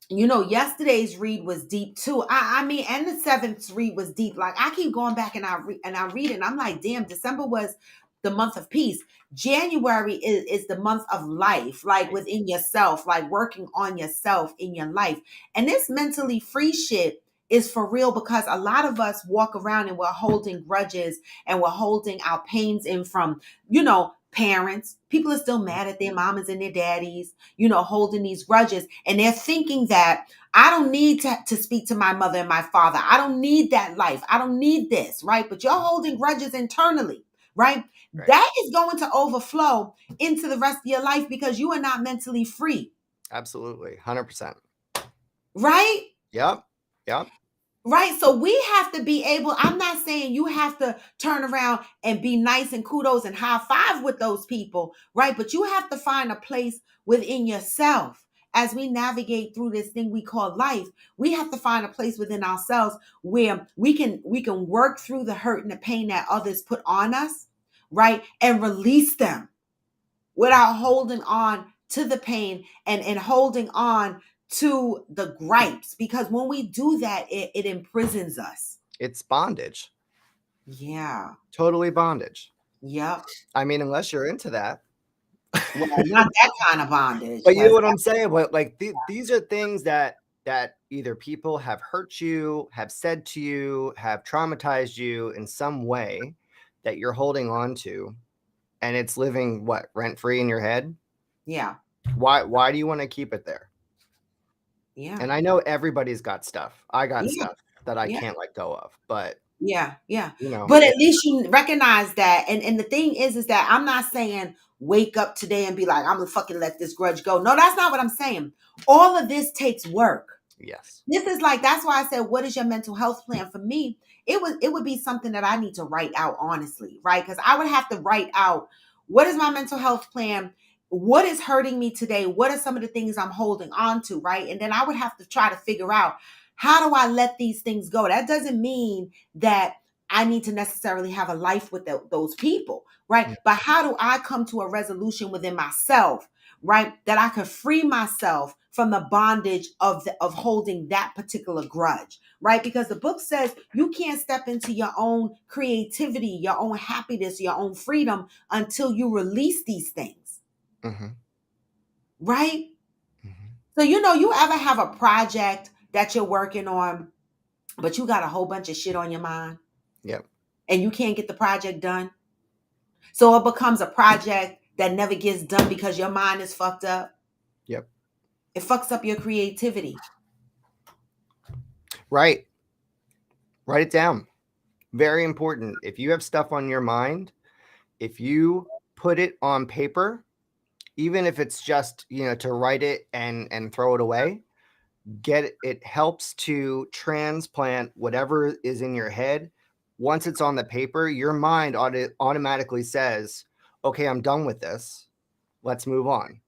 yesterday's read was deep too. I mean, and the seventh read was deep. Like, I keep going back and I read it. And I'm like, damn, December was the month of peace. January is the month of life, like within yourself, like working on yourself in your life. And this mentally free shit is for real, because a lot of us walk around and we're holding grudges and we're holding our pains in from, parents. People are still mad at their mamas and their daddies, holding these grudges. And they're thinking that I don't need to speak to my mother and my father. I don't need that life. I don't need this, right? But you're holding grudges internally, right? That is going to overflow into the rest of your life because you are not mentally free. Absolutely. 100%. Right? Yep. Right. So we have to be able, I'm not saying you have to turn around and be nice and kudos and high five with those people, right? But you have to find a place within yourself as we navigate through this thing we call life. We have to find a place within ourselves where we can work through the hurt and the pain that others put on us, right? And release them without holding on to the pain and holding on to the gripes, because when we do that, it imprisons us. It's bondage. Yeah. Totally bondage. Yep. I mean, unless you're into that. Well, not that kind of bondage. But you know what I'm saying? But like these are things that either people have hurt you, have said to you, have traumatized you in some way that you're holding on to, and it's living rent free in your head. Yeah. Why do you want to keep it there? Yeah. And I know everybody's got stuff. I got stuff that I can't let go of, but yeah. But at least you recognize that. And the thing is that I'm not saying wake up today and be like, I'm gonna fucking let this grudge go. No, that's not what I'm saying. All of this takes work. Yes. This is like, that's why I said, what is your mental health plan? For me, it would be something that I need to write out, honestly, right? Because I would have to write out, what is my mental health plan? What is hurting me today? What are some of the things I'm holding on to, right? And then I would have to try to figure out, how do I let these things go? That doesn't mean that I need to necessarily have a life with those people, right? But how do I come to a resolution within myself, right? That I could free myself from the bondage of holding that particular grudge, right? Because the book says you can't step into your own creativity, your own happiness, your own freedom until you release these things. Mm-hmm. Right? Mm-hmm. So, you ever have a project that you're working on, but you got a whole bunch of shit on your mind? Yep. And you can't get the project done? So it becomes a project that never gets done because your mind is fucked up. Yep. It fucks up your creativity. Right. Write it down. Very important. If you have stuff on your mind, if you put it on paper, even if it's just, to write it and throw it away, it helps to transplant whatever is in your head. Once it's on the paper, your mind automatically says, okay, I'm done with this. Let's move on.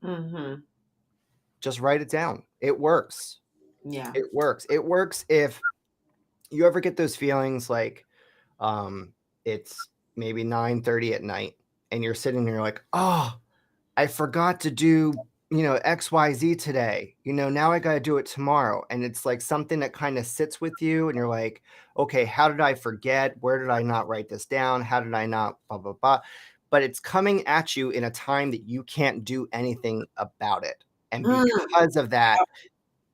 Mm-hmm. Just write it down. It works. Yeah. It works. It works if you ever get those feelings like it's maybe 9:30 at night and you're sitting there like, oh, I forgot to do, XYZ today. Now I got to do it tomorrow. And it's like something that kind of sits with you and you're like, okay, how did I forget? Where did I not write this down? How did I not blah, blah, blah? But it's coming at you in a time that you can't do anything about it. And because of that,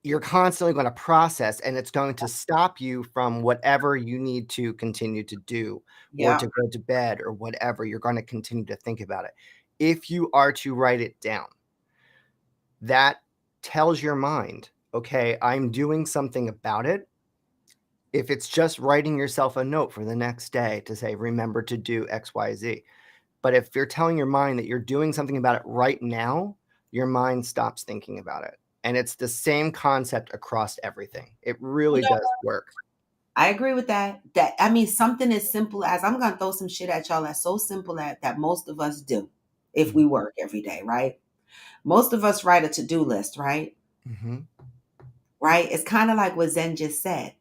you're constantly going to process, and it's going to stop you from whatever you need to continue to do or to go to bed or whatever. You're going to continue to think about it. If you are to write it down, that tells your mind, okay, I'm doing something about it. If it's just writing yourself a note for the next day to say, remember to do X, Y, Z. But if you're telling your mind that you're doing something about it right now, your mind stops thinking about it. And it's the same concept across everything. It really does work. I agree with that. Something as simple as, I'm going to throw some shit at y'all that's so simple that most of us do if we work every day, right? Most of us write a to-do list, right? Mm-hmm. Right? It's kind of like what Zen just said,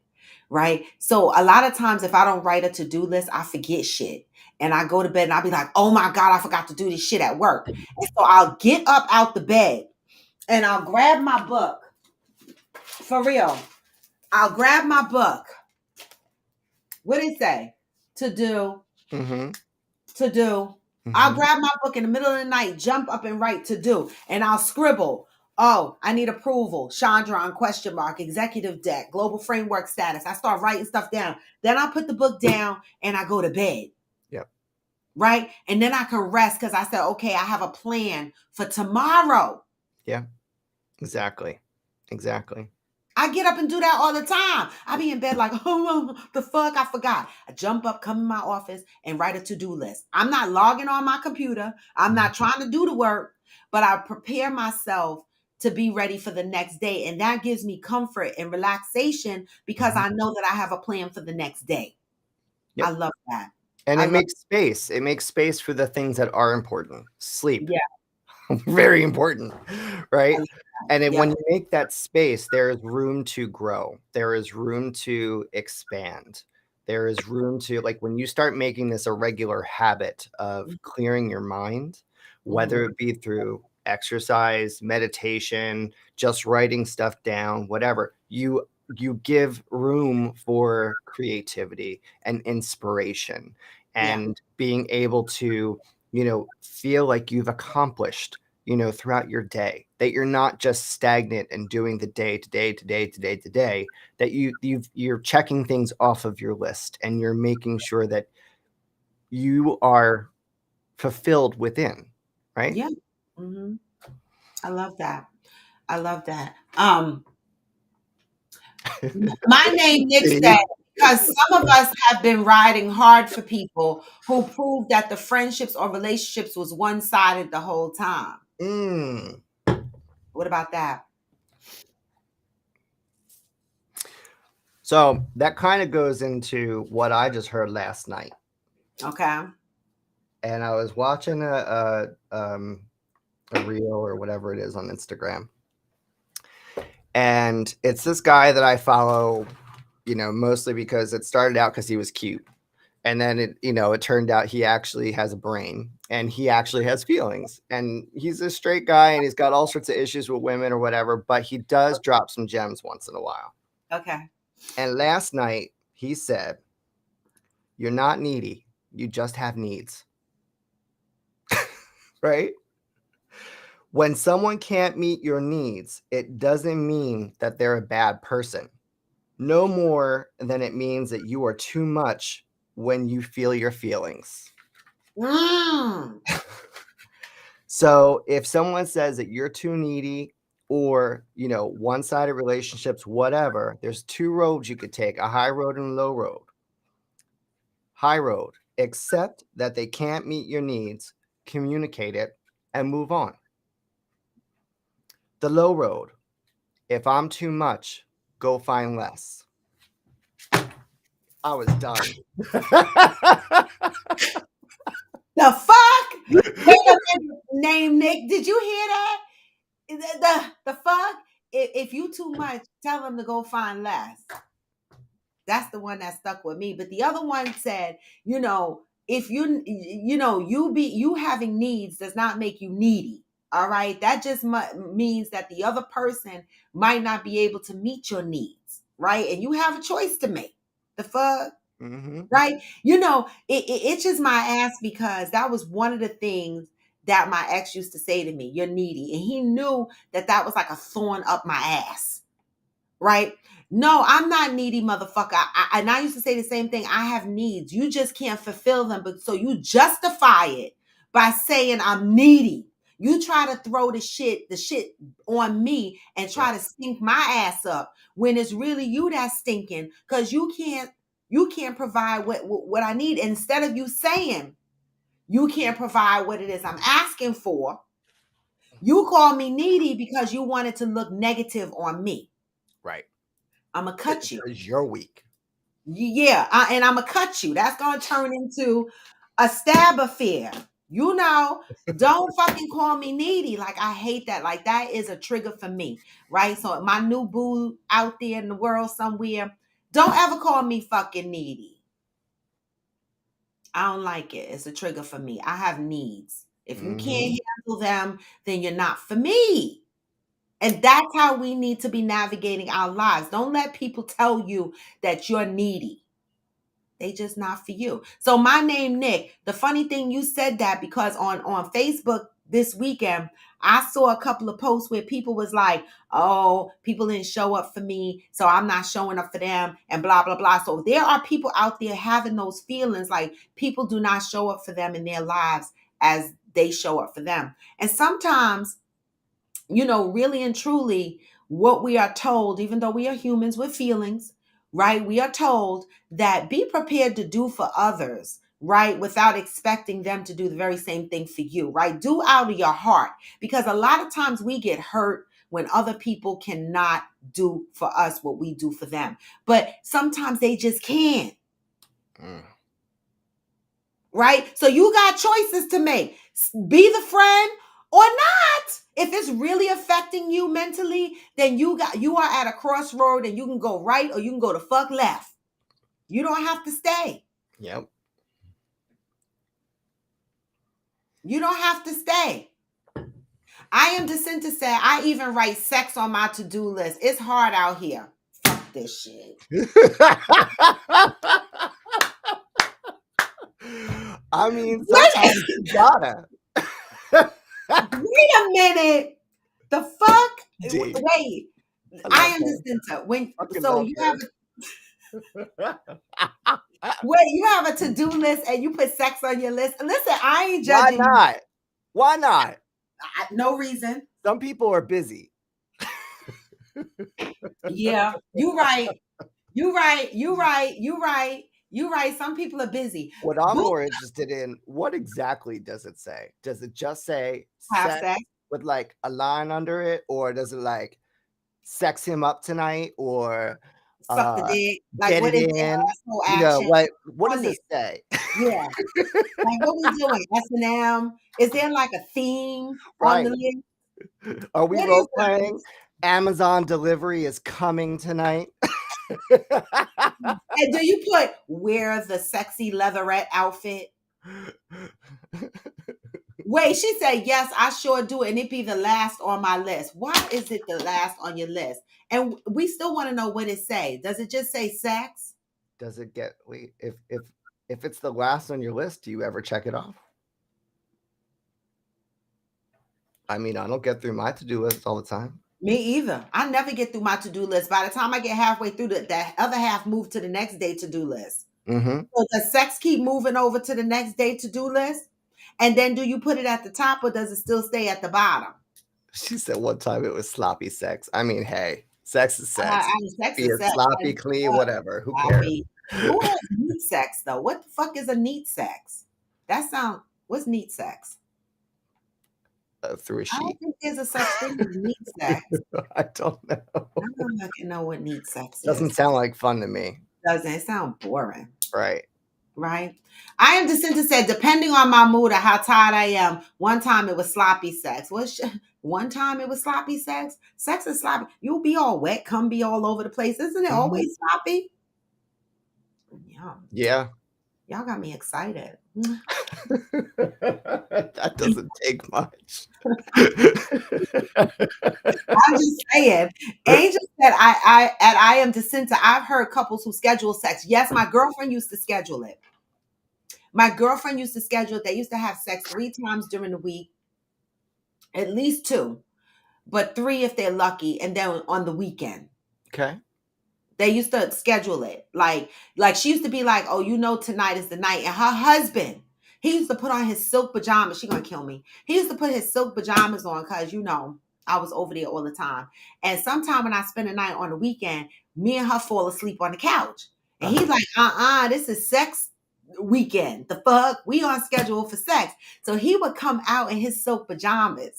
right? So a lot of times if I don't write a to-do list, I forget shit. And I go to bed and I'll be like, oh my God, I forgot to do this shit at work. And so I'll get up out the bed and I'll grab my book. For real. I'll grab my book. What did it say? To do. Mm-hmm. To do. Mm-hmm. I'll grab my book in the middle of the night, jump up and write to do. And I'll scribble. Oh, I need approval. Chandra on question mark, executive deck, global framework status. I start writing stuff down. Then I put the book down and I go to bed. Yep. Right? And then I can rest because I said, okay, I have a plan for tomorrow. Yeah. Exactly. I get up and do that all the time. I be in bed like, oh, the fuck, I forgot. I jump up, come in my office, and write a to-do list. I'm not logging on my computer. I'm not trying to do the work, but I prepare myself to be ready for the next day. And that gives me comfort and relaxation because I know that I have a plan for the next day. Yep. I love that. And it makes space. It makes space for the things that are important. Sleep. Yeah. Very important, right? And when you make that space, there is room to grow. There is room to expand. There is room to, like, when you start making this a regular habit of clearing your mind, whether it be through exercise, meditation, just writing stuff down, whatever, you give room for creativity and inspiration and being able to feel like you've accomplished, throughout your day, that you're not just stagnant and doing the day, that you're checking things off of your list and you're making sure that you are fulfilled within, right? Yeah. Mm-hmm. I love that. My name Nick said, because some of us have been riding hard for people who proved that the friendships or relationships was one-sided the whole time. What about that? So that kind of goes into what I just heard last night. Okay. And I was watching a reel or whatever it is on Instagram. And it's this guy that I follow, mostly because it started out because he was cute. And then it turned out he actually has a brain and he actually has feelings, and he's a straight guy and he's got all sorts of issues with women or whatever, but he does drop some gems once in a while. Okay. And last night he said, you're not needy. You just have needs. Right? When someone can't meet your needs, it doesn't mean that they're a bad person. No more than it means that you are too much when you feel your feelings. Mm. So if someone says that you're too needy or, one-sided relationships, whatever, there's two roads you could take, a high road and a low road. High road, accept that they can't meet your needs, communicate it, and move on. The low road, if I'm too much, go find less. I was done. The fuck? Wait a minute, name Nick. Did you hear that? The fuck? If you too much, tell them to go find less. That's the one that stuck with me. But the other one said, if you having needs does not make you needy. All right. That just means that the other person might not be able to meet your needs. Right. And you have a choice to make. The fuck? Mm-hmm. Right. It itches my ass because that was one of the things that my ex used to say to me, you're needy. And he knew that was like a thorn up my ass. Right. No, I'm not needy, motherfucker. And I used to say the same thing. I have needs. You just can't fulfill them. But so you justify it by saying I'm needy. You try to throw the shit on me and try to stink my ass up when it's really you that's stinking because you can't provide what I need. Instead of you saying you can't provide what it is I'm asking for, you call me needy because you wanted to look negative on me. Right. I'm going to cut you. Because you're weak. Yeah, and I'm going to cut you. That's going to turn into a stab affair. Don't fucking call me needy. Like, I hate that. Like, that is a trigger for me, right? So my new boo out there in the world somewhere, don't ever call me fucking needy. I don't like it. It's a trigger for me. I have needs. If you can't handle them, then you're not for me. And that's how we need to be navigating our lives. Don't let people tell you that you're needy. They just not for you. So my name, Nick, the funny thing you said that because on Facebook this weekend, I saw a couple of posts where people was like, oh, people didn't show up for me, so I'm not showing up for them and blah, blah, blah. So there are people out there having those feelings like people do not show up for them in their lives as they show up for them. And sometimes, really and truly, what we are told, even though we are humans with feelings, right? We are told that be prepared to do for others, right? Without expecting them to do the very same thing for you, right? Do out of your heart. Because a lot of times we get hurt when other people cannot do for us what we do for them. But sometimes they just can't. Right? So you got choices to make. Be the friend or not. If it's really affecting you mentally, then you are at a crossroad and you can go right or you can go the fuck left. You don't have to stay. Yep. You don't have to stay. I am Jacinta said, I even write sex on my to-do list. It's hard out here. Fuck this shit. I mean, sometimes you gotta. Wait a minute. The fuck? Deep. Wait. I am Jacinta. So you have you have a to-do list and you put sex on your list. Listen, I ain't judging. Why not? No reason. Some people are busy. Yeah, you're right. Some people are busy. What I'm more interested in, what exactly does it say? Does it just say sex with like a line under it? Or does it like sex him up tonight? Or suck the dick? Like get what it is in? What does it say? Yeah. Like what we doing? S&M? Is there like a theme on the list? Are we role playing? Amazon delivery is coming tonight. And do you put wear the sexy leatherette outfit? Wait, she said, yes, I sure do. And it be the last on my list. Why is it the last on your list? And we still want to know what it say. Does it just say sex? Does it get, if it's the last on your list, do you ever check it off? I mean, I don't get through my to-do list all the time. Me either. I never get through my to-do list. By the time I get halfway through, the other half move to the next day to-do list. Mm-hmm. So does sex keep moving over to the next day to-do list? And then do you put it at the top or does it still stay at the bottom? She said one time it was sloppy sex. I mean, hey, sex is sex. Sex Be is it sex. sloppy, clean, whatever. Who cares? Who has neat sex though? What the fuck is a neat sex? What's neat sex? Through a I don't sheet. think there's a such thing as neat sex. I don't know. I don't fucking know what neat sex Doesn't is. sound like fun to me. Doesn't it sound boring? Right. Right. I am Jacinta said, depending on my mood or how tired I am, one time it was sloppy sex. One time it was sloppy sex? Sex is sloppy. You'll be all wet, come be all over the place. Isn't it always sloppy? Yeah. Y'all got me excited. That doesn't take much. I'm just saying. Angel said, I am Jacinta. I've heard couples who schedule sex. Yes, my girlfriend used to schedule it. My girlfriend used to schedule it. They used to have sex 3 times during the week, at least 2, but 3 if they're lucky, and then on the weekend. Okay. They used to schedule it. Like she used to be like, oh, tonight is the night. And her husband, he used to put on his silk pajamas. She gonna kill me. He used to put his silk pajamas on because, I was over there all the time. And sometime when I spend the night on the weekend, me and her fall asleep on the couch. And he's like, this is sex weekend. The fuck? We on schedule for sex. So he would come out in his silk pajamas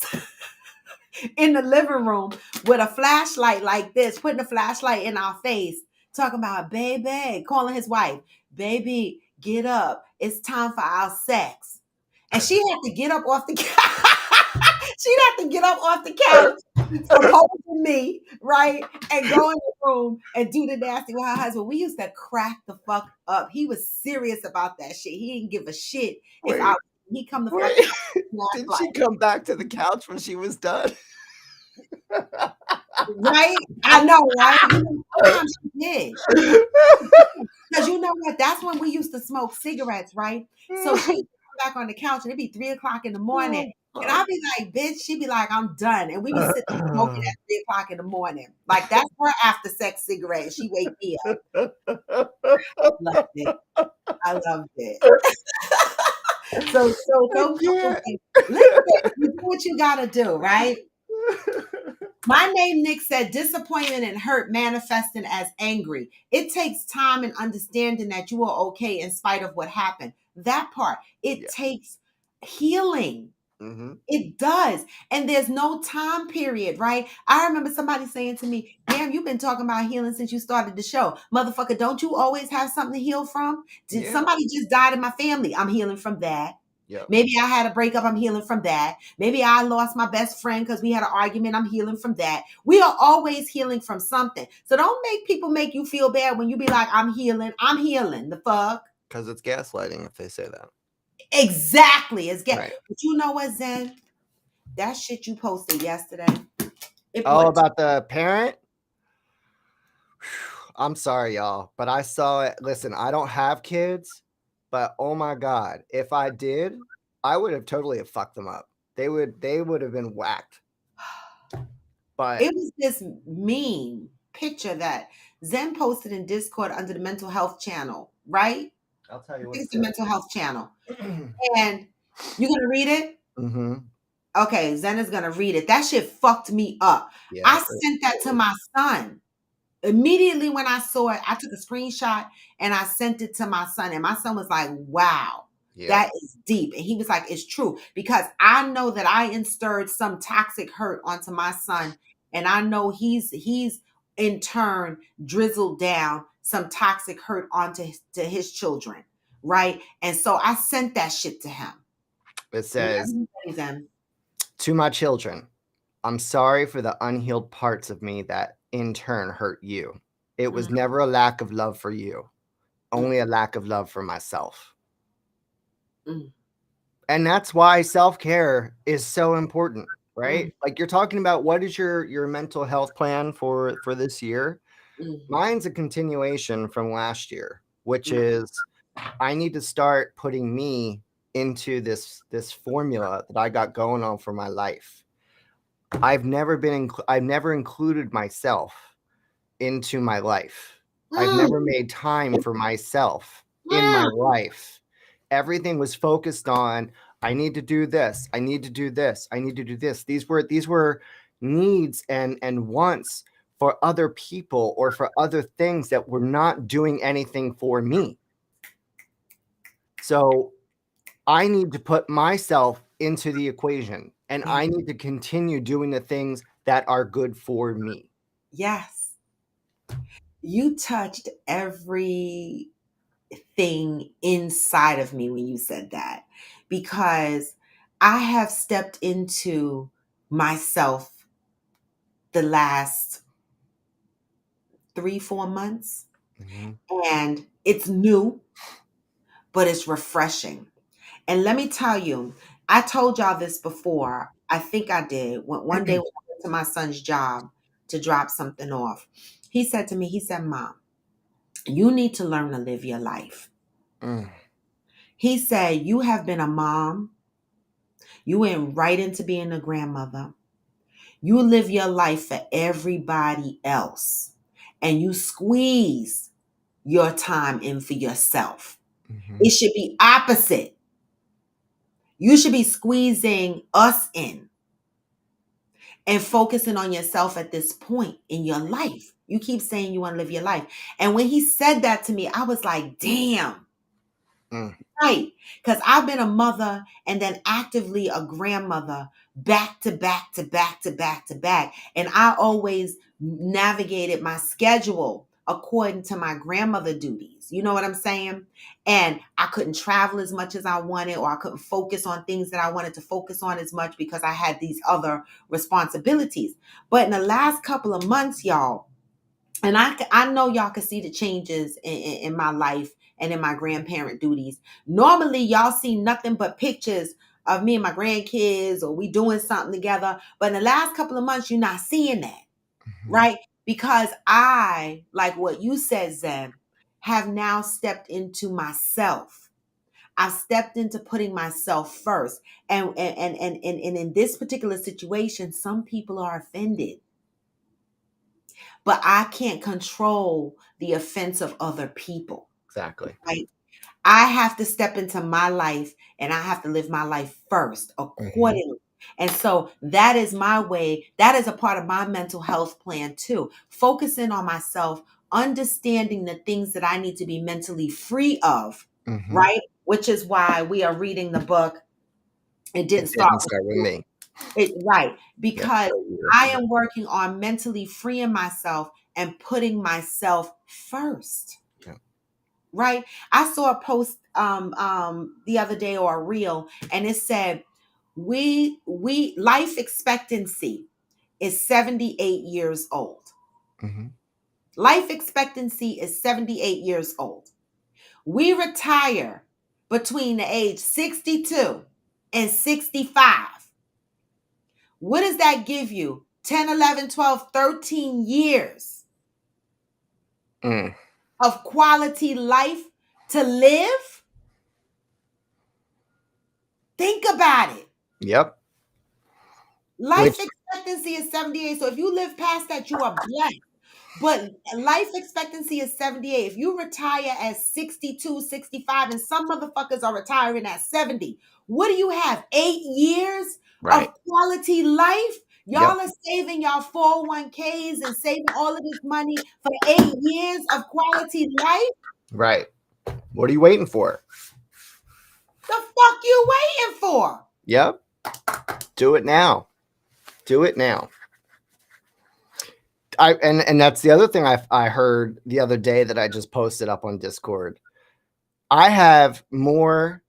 in the living room with a flashlight like this, putting a flashlight in our face, talking about, baby, calling his wife, baby, get up. It's time for our sex. And she had to get up off the couch. She'd have to get up off the couch, supposing me, right? And go in the room and do the nasty with her husband. We used to crack the fuck up. He was serious about that shit. He didn't give a shit if he come to fuck. Did she come back to the couch when she was done? Right? I know, right? Sometimes she did. Because you know what? That's when we used to smoke cigarettes, right? So she'd come back on the couch and it'd be 3:00 in the morning. And I'd be like, bitch, she'd be like, I'm done. And we would sit there smoking at 3:00 in the morning. Like, that's her after sex cigarette. And she wake me up. Loved it. I loved it. So listen, you do what you gotta do, right? My name, Nick, said disappointment and hurt manifesting as angry. It takes time and understanding that you are okay in spite of what happened. That part, it takes healing. Mm-hmm. It does. And there's no time period, right? I remember somebody saying to me, damn, you've been talking about healing since you started the show. Motherfucker, don't you always have something to heal from? Did somebody just died in my family? I'm healing from that. Yep. Maybe I had a breakup. I'm healing from that. Maybe I lost my best friend because we had an argument. I'm healing from that. We are always healing from something. So don't make people make you feel bad when you be like, I'm healing. I'm healing. The fuck? Because it's gaslighting if they say that. Exactly. It's right. But you know what, Zen? That shit you posted yesterday. About the parent? I'm sorry, y'all, but I saw it. Listen, I don't have kids. But oh my God, if I did, I would have totally fucked them up. They would have been whacked. But it was this meme picture that Zen posted in Discord under the mental health channel, right? I'll tell you what. It's the mental health channel. And you gonna read it? Mm-hmm. Okay, Zen is gonna read it. That shit fucked me up. Yeah, I sent that to my son. Immediately when I saw it, I took a screenshot and I sent it to my son. And my son was like, wow, that is deep. And he was like, it's true. Because I know that I instirred some toxic hurt onto my son. And I know he's in turn drizzled down some toxic hurt onto his children. Right. And so I sent that shit to him. It says, to my children, I'm sorry for the unhealed parts of me that in turn hurt you. It was never a lack of love for you, only a lack of love for myself. And that's why self-care is so important, right? Like you're talking about, what is your mental health plan for this year? Mine's a continuation from last year, which is I need to start putting me into this formula that I got going on for my life. I've never included myself into my life. I've never made time for myself in my life. Everything was focused on, I need to do this. I need to do this. I need to do this. These were needs and wants for other people or for other things that were not doing anything for me. So I need to put myself into the equation, and I need to continue doing the things that are good for me. Yes. You touched everything inside of me when you said that, because I have stepped into myself the last 3-4 months, Mhm. and it's new, but it's refreshing. And let me tell you, I told y'all this before. I think I did. One day when I went to my son's job to drop something off, he said to me, he said, Mom, you need to learn to live your life. Mm. He said, you have been a mom. You went right into being a grandmother. You live your life for everybody else, and you squeeze your time in for yourself. Mhm. It should be opposite. You should be squeezing us in and focusing on yourself at this point in your life. You keep saying you want to live your life. And when he said that to me, I was like, damn. Mm. Right. Because I've been a mother and then actively a grandmother back to back to back to back to back. And I always navigated my schedule according to my grandmother duties. You know what I'm saying? And I couldn't travel as much as I wanted, or I couldn't focus on things that I wanted to focus on as much because I had these other responsibilities. But in the last couple of months, y'all, and I know y'all can see the changes in my life and in my grandparent duties. Normally, y'all see nothing but pictures of me and my grandkids, or we doing something together. But in the last couple of months, you're not seeing that, Mhm. right? Because I, like what you said, Zen, have now stepped into myself. I've stepped into putting myself first. And in this particular situation, some people are offended. But I can't control the offense of other people, Exactly. right? I have to step into my life, and I have to live my life first accordingly. And so that is my way. That is a part of my mental health plan too. Focusing on myself, understanding the things that I need to be mentally free of, Mhm. right? Which is why we are reading the book. It didn't It start didn't with start with you. me. Right. Yep. Because So weird. I am working on mentally freeing myself and putting myself first. Yeah. Right. I saw a post the other day, or a reel, and it said we life expectancy is 78 years old. Mhm. Life expectancy is 78 years old. We retire between the age 62 and 65. What does that give you? 10, 11, 12, 13 years Mm. of quality life to live? Think about it. Yep. Life Which expectancy is 78. So if you live past that, you are blessed. But life expectancy is 78. If you retire at 62, 65, and some motherfuckers are retiring at 70, what do you have? 8 years right. of quality life? Yep. Y'all are saving y'all 401ks and saving all of this money for 8 years of quality life? Right. What are you waiting for? The fuck you waiting for? Yep. Do it now. Do it now. And that's the other thing I heard the other day that I just posted up on Discord. I have more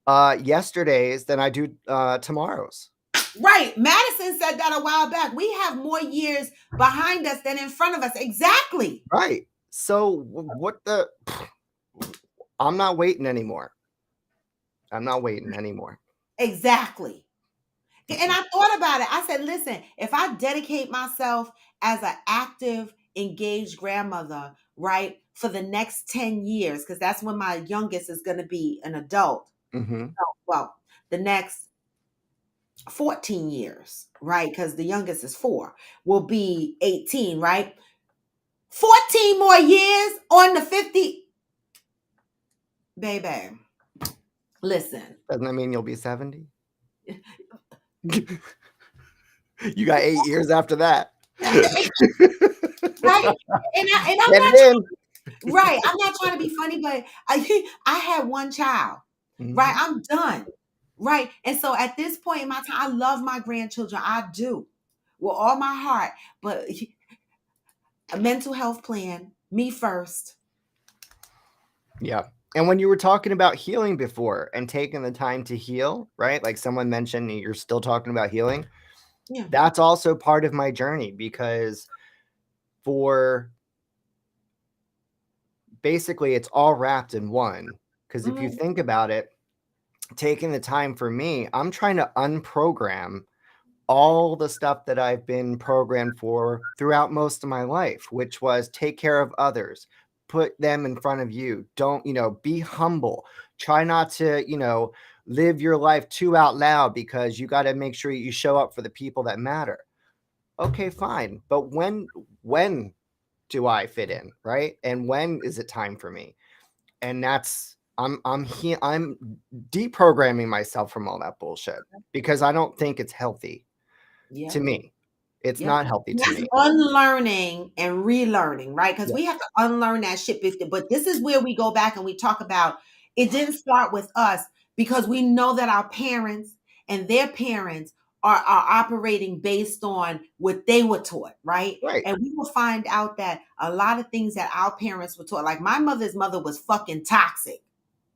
yesterdays than I do tomorrows. Right. Madison said that a while back. We have more years behind us than in front of us. Exactly. Right. So what the? I'm not waiting anymore. I'm not waiting anymore. Exactly. And I thought about it. I said, listen, if I dedicate myself as an active, engaged grandmother, right, for the next 10 years, because that's when my youngest is going to be an adult. Mm-hmm. Well, the next 14 years, right, because the youngest is 4, will be 18, right? 14 more years on the 50. Baby, Listen. Doesn't that mean you'll be 70? You got 8 years after that. Right? And I'm Get not it in. right. I'm not trying to be funny, but I had one child. Right? Mhm. I'm done. Right? And so at this point in my time, I love my grandchildren. I do. With all my heart. But a mental health plan, me first. Yeah. And when you were talking about healing before and taking the time to heal, right? Like someone mentioned you're still talking about healing. Yeah. That's also part of my journey because for basically it's all wrapped in one. Because if you Mhm. think about it, taking the time for me, I'm trying to unprogram all the stuff that I've been programmed for throughout most of my life, which was take care of others, put them in front of you. Don't, be humble. Try not to, live your life too out loud because you got to make sure you show up for the people that matter. Okay, fine. But when do I fit in, right? And when is it time for me? And that's I'm deprogramming myself from all that bullshit because I don't think it's healthy Yeah. to me. It's Yeah. not healthy to That's me. unlearning and relearning, right? Because we Yes. have to unlearn that shit. But this is where we go back and we talk about it didn't start with us because we know that our parents and their parents are operating based on what they were taught, right? Right. And we will find out that a lot of things that our parents were taught, like my mother's mother was fucking toxic.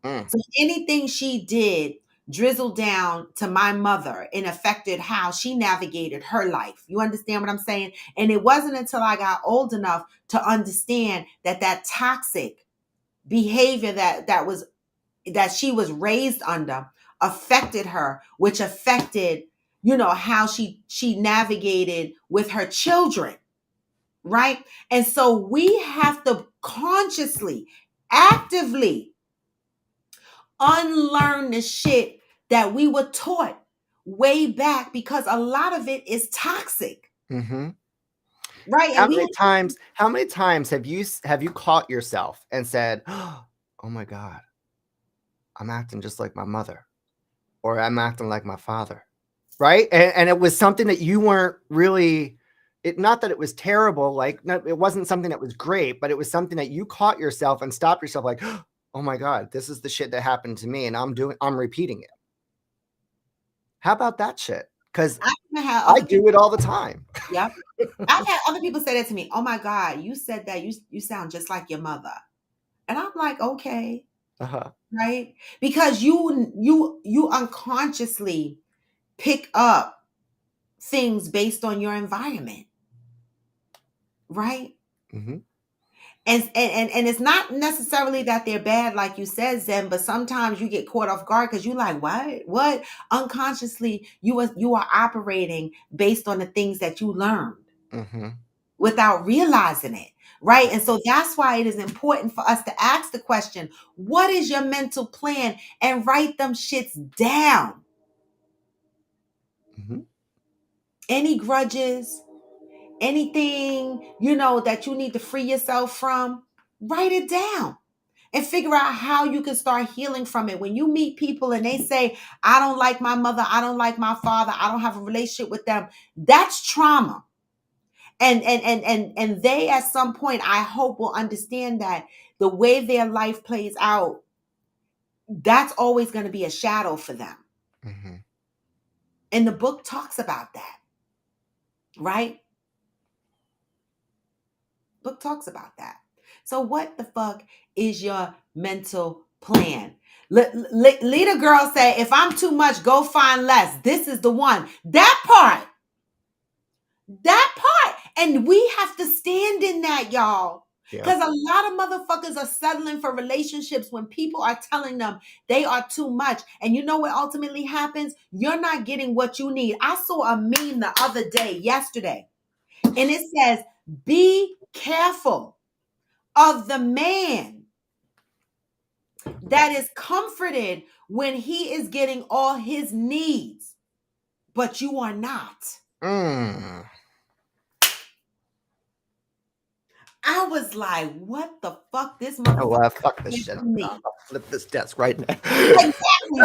Mm. So anything she did drizzled down to my mother and affected how she navigated her life. You understand what I'm saying? And it wasn't until I got old enough to understand that that toxic behavior that she was raised under affected her, which affected, how she navigated with her children, right? And so we have to consciously, actively unlearn the shit that we were taught way back because a lot of it is toxic, Mm-hmm. right? How And we many times? How many times have you caught yourself and said, "Oh my God, I'm acting just like my mother," or "I'm acting like my father," right? And it was something that you weren't really. It not that it was terrible, like no, it wasn't something that was great, but it was something that you caught yourself and stopped yourself, like, "Oh my God, this is the shit that happened to me, and I'm repeating it." How about that shit? Because I even had I other do people, it all the time. yep. I've had other people say that to me. Oh my God, you said that you sound just like your mother. And I'm like, okay, Uh-huh. right? Because you unconsciously pick up things based on your environment, right? Mhm. And it's not necessarily that they're bad, like you said, Zen, but sometimes you get caught off guard because you're like, what? Unconsciously, you are operating based on the things that you learned Mhm. without realizing it. Right. And so that's why it is important for us to ask the question, what is your mental plan? And write them shits down. Mhm. Any grudges, anything, that you need to free yourself from, write it down and figure out how you can start healing from it. When you meet people and they say, I don't like my mother, I don't like my father, I don't have a relationship with them, that's trauma. And they at some point, I hope, will understand that the way their life plays out, that's always going to be a shadow for them. Mhm. And the book talks about that, right? Book talks about that. So what the fuck is your mental plan? Leader girl say, if I'm too much, go find less. This is the one. That part. That part. And we have to stand in that, y'all. Yeah. Because a lot of motherfuckers are settling for relationships when people are telling them they are too much. And you know what ultimately happens? You're not getting what you need. I saw a meme the other day, yesterday, and it says, be careful of the man that is comforted when he is getting all his needs, but you are not. Mm. I was like, what the fuck? This Oh, motherfucker fuck this did shit. to me. I'll flip this desk right now. Exactly.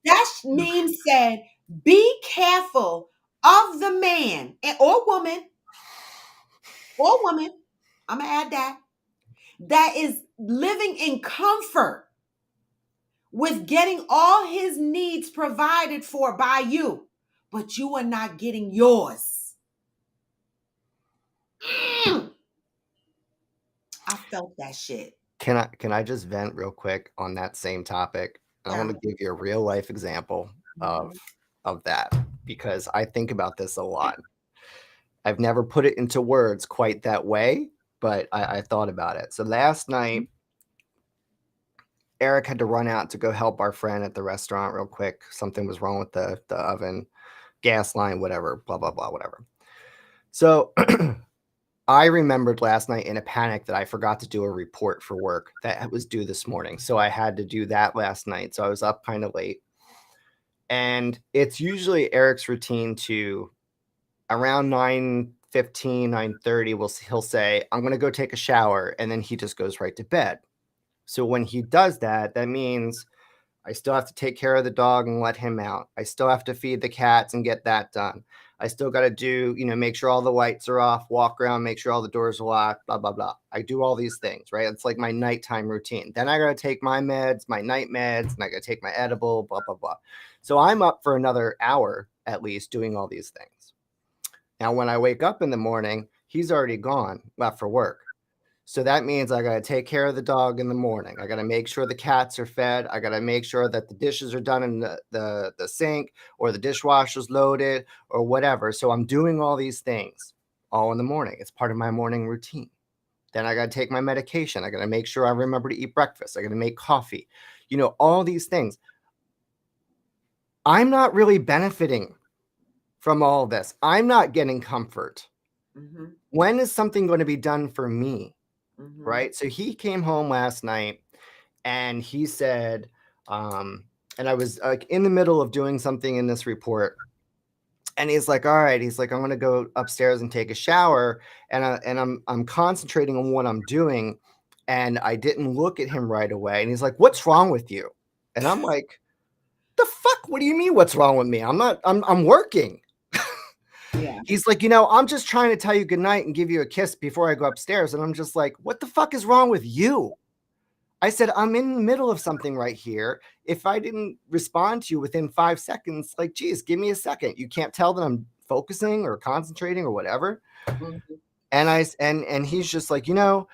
That meme said, be careful of the man or woman, I'm going to add that is living in comfort with getting all his needs provided for by you, but you are not getting yours. I felt that shit. Can I just vent real quick on that same topic? I want to give you a real life example of that, because I think about this a lot. I've never put it into words quite that way, but I thought about it. So last night, Eric had to run out to go help our friend at the restaurant real quick. Something was wrong with the oven, gas line, whatever, blah, blah, blah, whatever. So I remembered last night in a panic that I forgot to do a report for work that was due this morning. So I had to do that last night. So I was up kind of late. And it's usually Eric's routine to around 9:15, 9:30, he'll say, I'm going to go take a shower. And then he just goes right to bed. So when he does that, that means I still have to take care of the dog and let him out. I still have to feed the cats and get that done. I still got to do, make sure all the lights are off, walk around, make sure all the doors are locked, blah, blah, blah. I do all these things, right? It's like my nighttime routine. Then I got to take my meds, my night meds, and I got to take my edible, blah, blah, blah. So I'm up for another hour at least doing all these things. Now, when I wake up in the morning, he's already gone, left for work. So that means I got to take care of the dog in the morning. I got to make sure the cats are fed. I got to make sure that the dishes are done in the sink, or the dishwasher's loaded, or whatever. So I'm doing all these things all in the morning. It's part of my morning routine. Then I got to take my medication. I got to make sure I remember to eat breakfast. I got to make coffee, all these things. I'm not really benefiting from all this. I'm not getting comfort. Mm-hmm. When is something going to be done for me? Mm-hmm. Right. So he came home last night and he said, and I was in the middle of doing something in this report, and he's like, all right, he's like, I'm going to go upstairs and take a shower. And I'm concentrating on what I'm doing. And I didn't look at him right away. And he's like, what's wrong with you? And I'm like, the fuck? What do you mean? What's wrong with me? I'm working. Yeah. He's like, I'm just trying to tell you goodnight and give you a kiss before I go upstairs. And I'm just like, what the fuck is wrong with you? I said, I'm in the middle of something right here. If I didn't respond to you within 5 seconds, like, geez, give me a second. You can't tell that I'm focusing or concentrating or whatever. Mm-hmm. And he's just like, and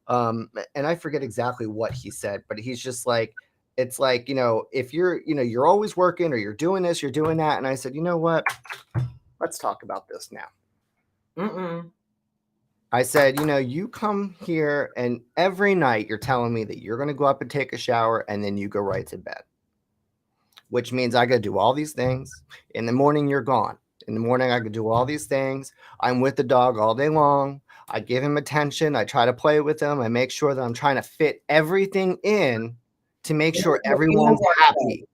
I forget exactly what he said, but he's just like, it's like, if you're always working, or you're doing this, you're doing that. And I said, you know what? Let's talk about this now. I said, you come here and every night you're telling me that you're going to go up and take a shower and then you go right to bed, which means I got to do all these things. In the morning, you're gone. In the morning, I could do all these things. I'm with the dog all day long. I give him attention. I try to play with him. I make sure that I'm trying to fit everything in to make sure everyone's happy,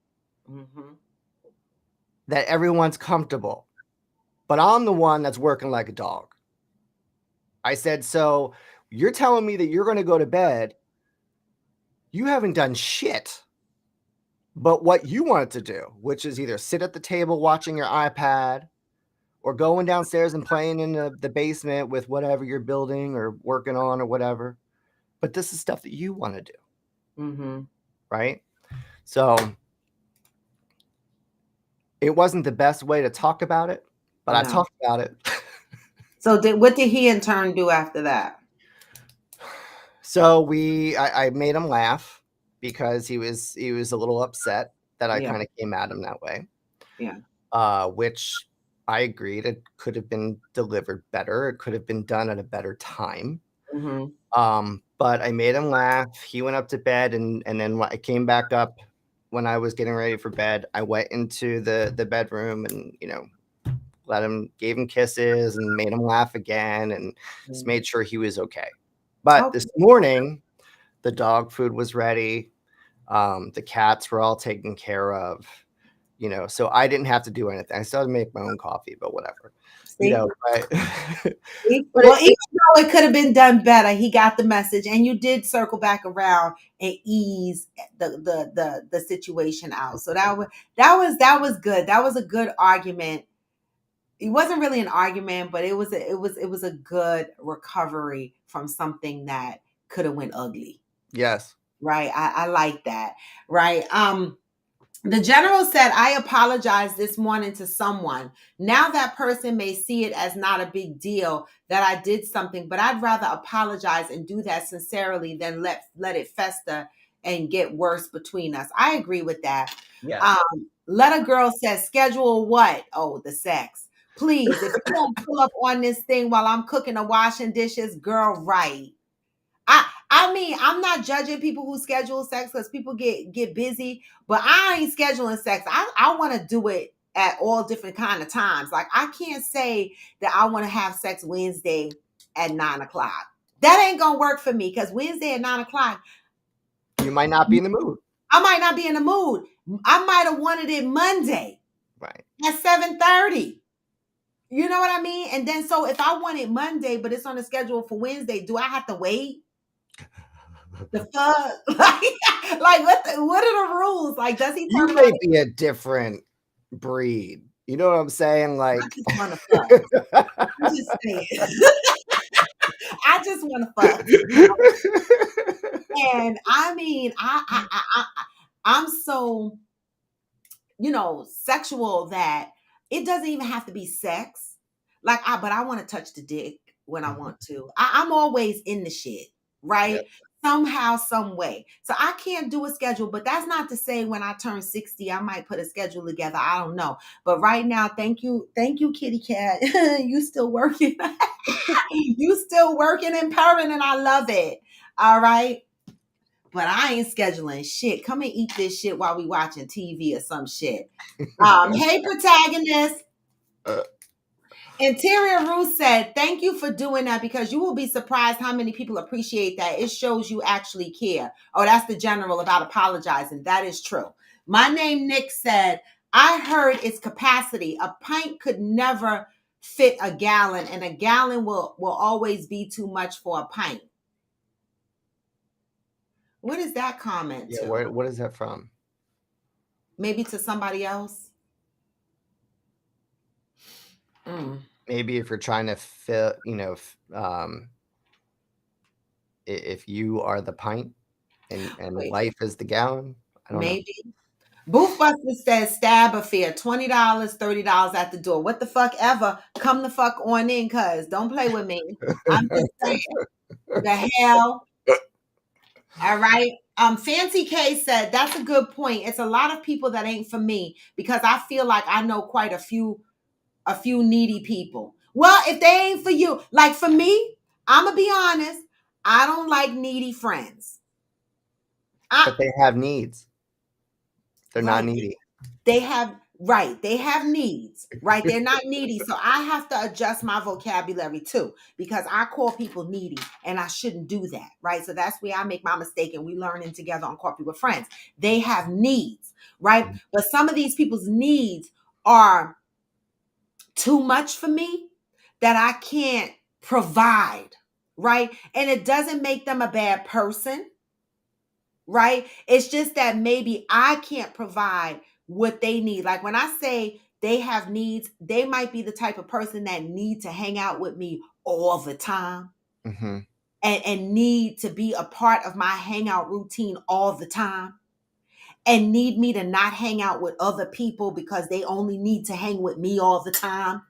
that everyone's comfortable. But I'm the one that's working like a dog. I said, so you're telling me that you're going to go to bed. You haven't done shit but what you wanted to do, which is either sit at the table watching your iPad, or going downstairs and playing in the basement with whatever you're building or working on or whatever. But this is stuff that you want to do. Mm-hmm. Right? So it wasn't the best way to talk about it, but I talked about it. So what did he in turn do after that? So I made him laugh because he was a little upset that I kind of came at him that way. Yeah. Which I agreed, it could have been delivered better. It could have been done at a better time. Mm-hmm. But I made him laugh. He went up to bed, and then when I came back up when I was getting ready for bed, I went into the bedroom and gave him kisses and made him laugh again, and just made sure he was okay. But this morning, the dog food was ready. The cats were all taken care of. you know, so I didn't have to do anything. I still had to make my own coffee, but whatever, you See? know. But, but Well, even though it could have been done better, he got the message, and you did circle back around and ease the situation out. So that was good. That was a good argument. It wasn't really an argument, but it was a good recovery from something that could have went ugly. yes. Right. I like that. Right. The general said, I apologized this morning to someone. Now that person may see it as not a big deal that I did something, but I'd rather apologize and do that sincerely than let it fester and get worse between us. I agree with that. Yeah. Let a girl says, schedule what? Oh, the sex. Please, if you don't pull up on this thing while I'm cooking or washing dishes, girl, right. I mean, I'm not judging people who schedule sex because people get busy, but I ain't scheduling sex. I want to do it at all different kind of times. Like, I can't say that I want to have sex Wednesday at 9:00. That ain't gonna work for me because Wednesday at 9:00, you might not be in the mood. I might not be in the mood. I might have wanted it Monday, right, at 7:30. You know what I mean? And then so if I want it Monday, but it's on the schedule for Wednesday, do I have to wait? The fuck? Like what are the rules? Like, does he you turn may around? be a different breed. You know what I'm saying? Like, I just want to fuck. I'm just saying. I just want to fuck. And I mean, I'm so, sexual that it doesn't even have to be sex. Like, but I want to touch the dick when I want to. I'm always in the shit, right? Yep. Somehow, some way. So I can't do a schedule, but that's not to say when I turn 60, I might put a schedule together. I don't know. But right now, thank you, kitty cat. You still working. You still working and purring, and I love it. All right. But I ain't scheduling shit. Come and eat this shit while we watching TV or some shit. Hey, protagonist. Interior Ruth said, thank you for doing that because you will be surprised how many people appreciate that. It shows you actually care. Oh, that's the general about apologizing. That is true. My name Nick said, I heard its capacity. A pint could never fit a gallon, and a gallon will always be too much for a pint. What is that comment to? What is that from? Maybe to somebody else? Maybe if you're trying to fill, if you are the pint and life is the gallon, I don't know. Boofbuster says stab affair, $20, $30 at the door. What the fuck ever? Come the fuck on in, cuz don't play with me. I'm just saying. The hell? All right. Fancy K said, that's a good point. It's a lot of people that ain't for me because I feel like I know quite a few needy people. Well, if they ain't for you, like for me, I'm gonna be honest, I don't like needy friends. But they have needs. They're not needy. They have needs, right? They're not needy. So I have to adjust my vocabulary too, because I call people needy and I shouldn't do that, right? So that's where I make my mistake, and we learning together on Coffee with Friends. They have needs, right? Mm-hmm. But some of these people's needs are too much for me that I can't provide, right? And it doesn't make them a bad person, right? It's just that maybe I can't provide what they need. Like when I say they have needs, they might be the type of person that need to hang out with me all the time, mm-hmm. and need to be a part of my hangout routine all the time, and need me to not hang out with other people because they only need to hang with me all the time,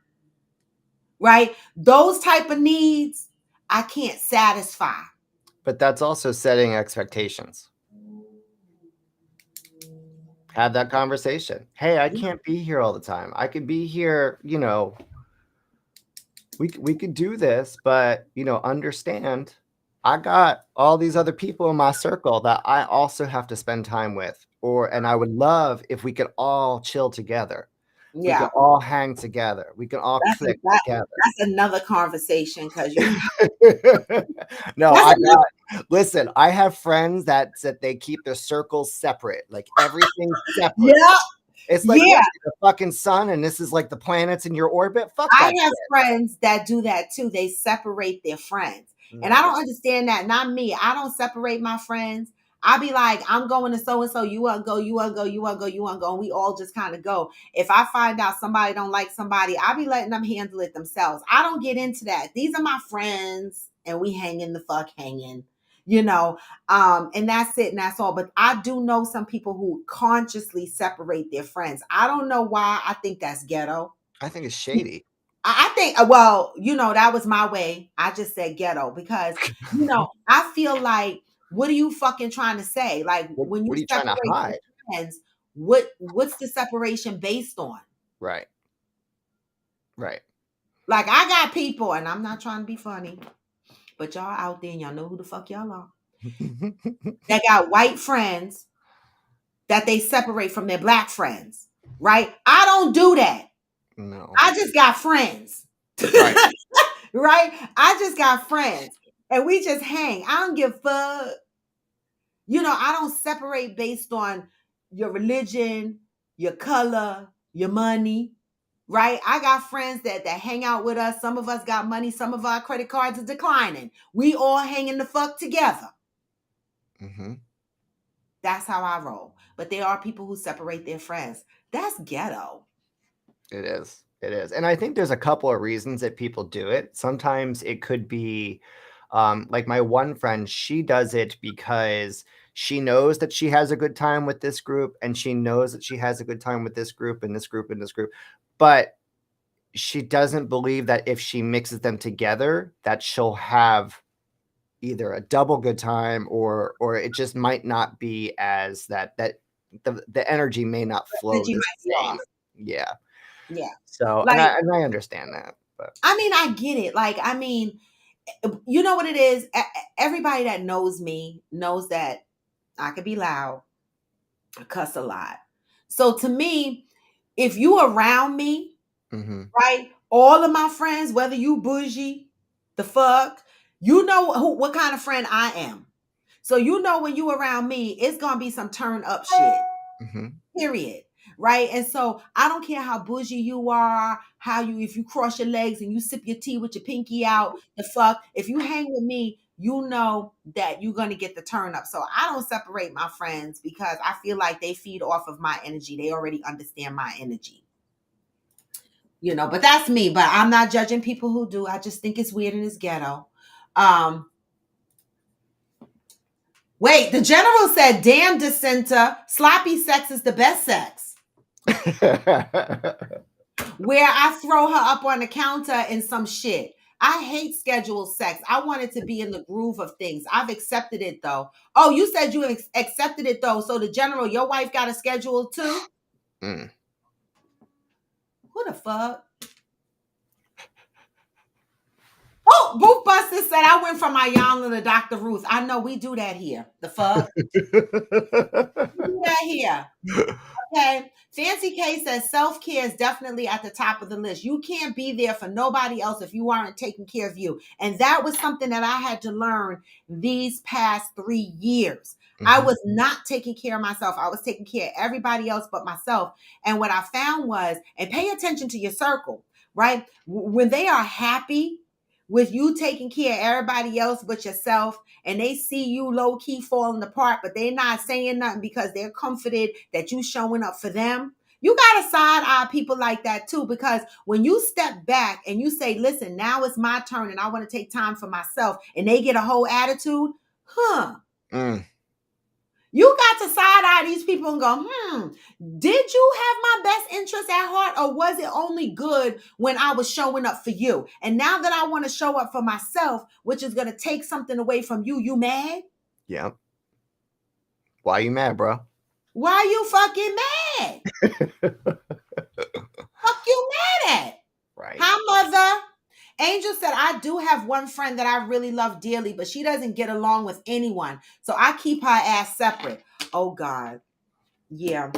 right? Those type of needs I can't satisfy. But that's also setting expectations. Have that conversation. Hey, I can't be here all the time. I could be here, we could do this, but, understand I got all these other people in my circle that I also have to spend time with. And I would love if we could all chill together. Yeah. We can all hang together. We can all click together. That's another conversation because no, listen, I have friends that they keep their circles separate, like everything's separate. Yeah. It's like, Yeah. what, the fucking sun, and this is like the planets in your orbit. Fuck I that have shit. friends that do that too. They separate their friends. And I don't understand that. Not me. I don't separate my friends. I be like, I'm going to so and so. You want to go? You want to go? You want to go? You want to go? And we all just kind of go. If I find out somebody don't like somebody, I be letting them handle it themselves. I don't get into that. These are my friends, and we hanging the fuck hanging, you know. And that's it, and that's all. But I do know some people who consciously separate their friends. I don't know why. I think that's ghetto. I think it's shady. I think, well, you know, that was my way. I just said ghetto because, you know, I feel like, what are you fucking trying to say? Like when you What are you trying to separate your hide? friends, what's the separation based on? Right. Right. Like I got people, and I'm not trying to be funny, but y'all out there and y'all know who the fuck y'all are. That got white friends that they separate from their black friends, right? I don't do that. No. I just got friends. Right. Right? I just got friends and we just hang. I don't give a fuck. You know, I don't separate based on your religion, your color, your money, right? I got friends that hang out with us. Some of us got money, some of our credit cards are declining. We all hanging the fuck together. Mm-hmm. That's how I roll. But there are people who separate their friends. That's ghetto. It is. It is. And I think there's a couple of reasons that people do it. Sometimes it could be like my one friend, she does it because she knows that she has a good time with this group, and she knows that she has a good time with this group and this group and this group. But she doesn't believe that if she mixes them together, that she'll have either a double good time or it just might not be as that the energy may not flow Energy the might be same. off. Yeah. Yeah. So, Like, and I understand that, but I mean, I get it. Like, I mean, you know what it is? Everybody that knows me knows that I could be loud, I cuss a lot. So to me, if you around me, mhm. right? All of my friends, whether you bougie, the fuck, you know what kind of friend I am. So you know when you around me, it's gonna be some turn up shit. Mhm. Period. Right. And so I don't care how bougie you are, how you, if you cross your legs and you sip your tea with your pinky out, the fuck, if you hang with me, you know that you're going to get the turn up. So I don't separate my friends because I feel like they feed off of my energy. They already understand my energy. You know, but that's me. But I'm not judging people who do. I just think it's weird and it's ghetto. Wait, the general said, damn dissenter, sloppy sex is the best sex. Where I throw her up on the counter and some shit. I hate scheduled sex. I want it to be in the groove of things. I've accepted it though. Oh, you said you accepted it though. So the general, your wife got a schedule too? Mm. Who the fuck? Oh, Booth Buster said I went from Ayanna to Dr. Ruth. I know we do that here. The fuck? We do that here. Okay. Fancy K says self-care is definitely at the top of the list. You can't be there for nobody else if you aren't taking care of you. And that was something that I had to learn these past 3 years. I was not taking care of myself. I was taking care of everybody else but myself. And what I found was, and pay attention to your circle, right? When they are happy with you taking care of everybody else but yourself, and they see you low-key falling apart, but they're not saying nothing because they're comforted that you showing up for them. You got to side eye people like that too, because when you step back and you say, listen, now it's my turn and I want to take time for myself, and they get a whole attitude, you got to side eye these people and go, did you have my best interest at heart, or was it only good when I was showing up for you? And now that I want to show up for myself, which is going to take something away from you, you mad? Yeah. Why are you mad, bro? Why you fucking mad? Fuck you mad at? Right. Hi, mother. Angel said, I do have one friend that I really love dearly, but she doesn't get along with anyone. So I keep her ass separate. Oh, God. Yeah.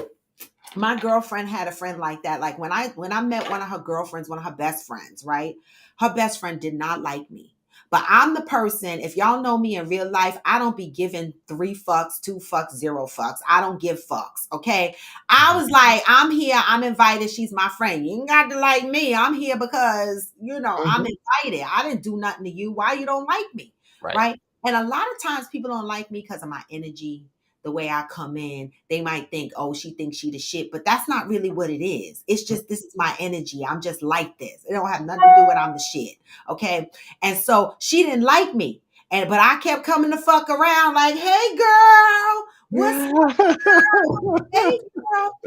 My girlfriend had a friend like that. Like when I met one of her girlfriends, one of her best friends, right? Her best friend did not like me. But I'm the person, if y'all know me in real life, I don't be giving 3 fucks, 2 fucks, 0 fucks. I don't give fucks. Okay. I was like, I'm here. I'm invited. She's my friend. You ain't got to like me. I'm here because, I'm invited. I didn't do nothing to you. Why you don't like me? Right. Right. And a lot of times people don't like me because of my energy, the way I come in. They might think, oh, she thinks she the shit, but that's not really what it is. It's just, this is my energy. I'm just like this. It don't have nothing to do with I'm the shit. Okay. And so she didn't like me. But I kept coming the fuck around like, hey girl, what's up? Hey girl.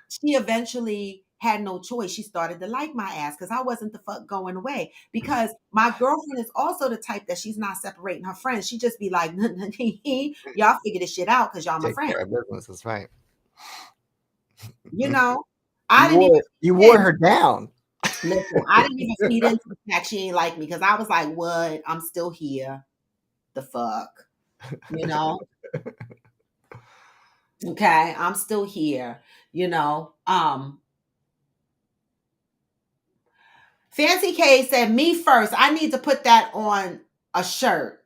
She eventually had no choice. She started to like my ass because I wasn't the fuck going away. Because my girlfriend is also the type that she's not separating her friends. She just be like, y'all figure this shit out because y'all my Take friends. care of business. That's right. I didn't even. You wore her down. Listen, I didn't even feed into the fact she ain't like me because I was like, what? I'm still here. The fuck? Okay, I'm still here. Fancy K said, me first. I need to put that on a shirt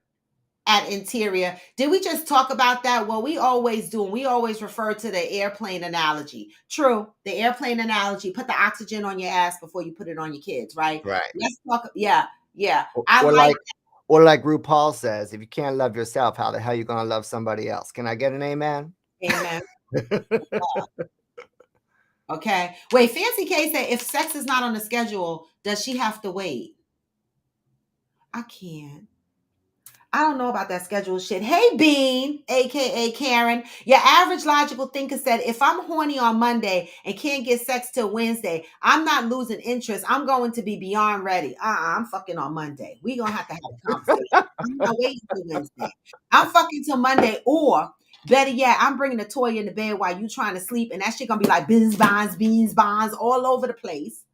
at Interior. Did we just talk about that? Well, we always do. And we always refer to the airplane analogy. True. The airplane analogy. Put the oxygen on your ass before you put it on your kids, right? Right. Let's talk. Yeah. Or like RuPaul says, if you can't love yourself, how the hell are you going to love somebody else? Can I get an amen? Amen. Okay. Wait, Fancy K said, if sex is not on the schedule, does she have to wait? I can't. I don't know about that schedule shit. Hey, Bean, aka Karen. Your average logical thinker said, if I'm horny on Monday and can't get sex till Wednesday, I'm not losing interest. I'm going to be beyond ready. I'm fucking on Monday. We gonna have to have a conversation. I'm not waiting till Wednesday. I'm fucking till Monday, or better yet, I'm bringing a toy in the bed while you trying to sleep, and that shit gonna be like beans, bonds all over the place.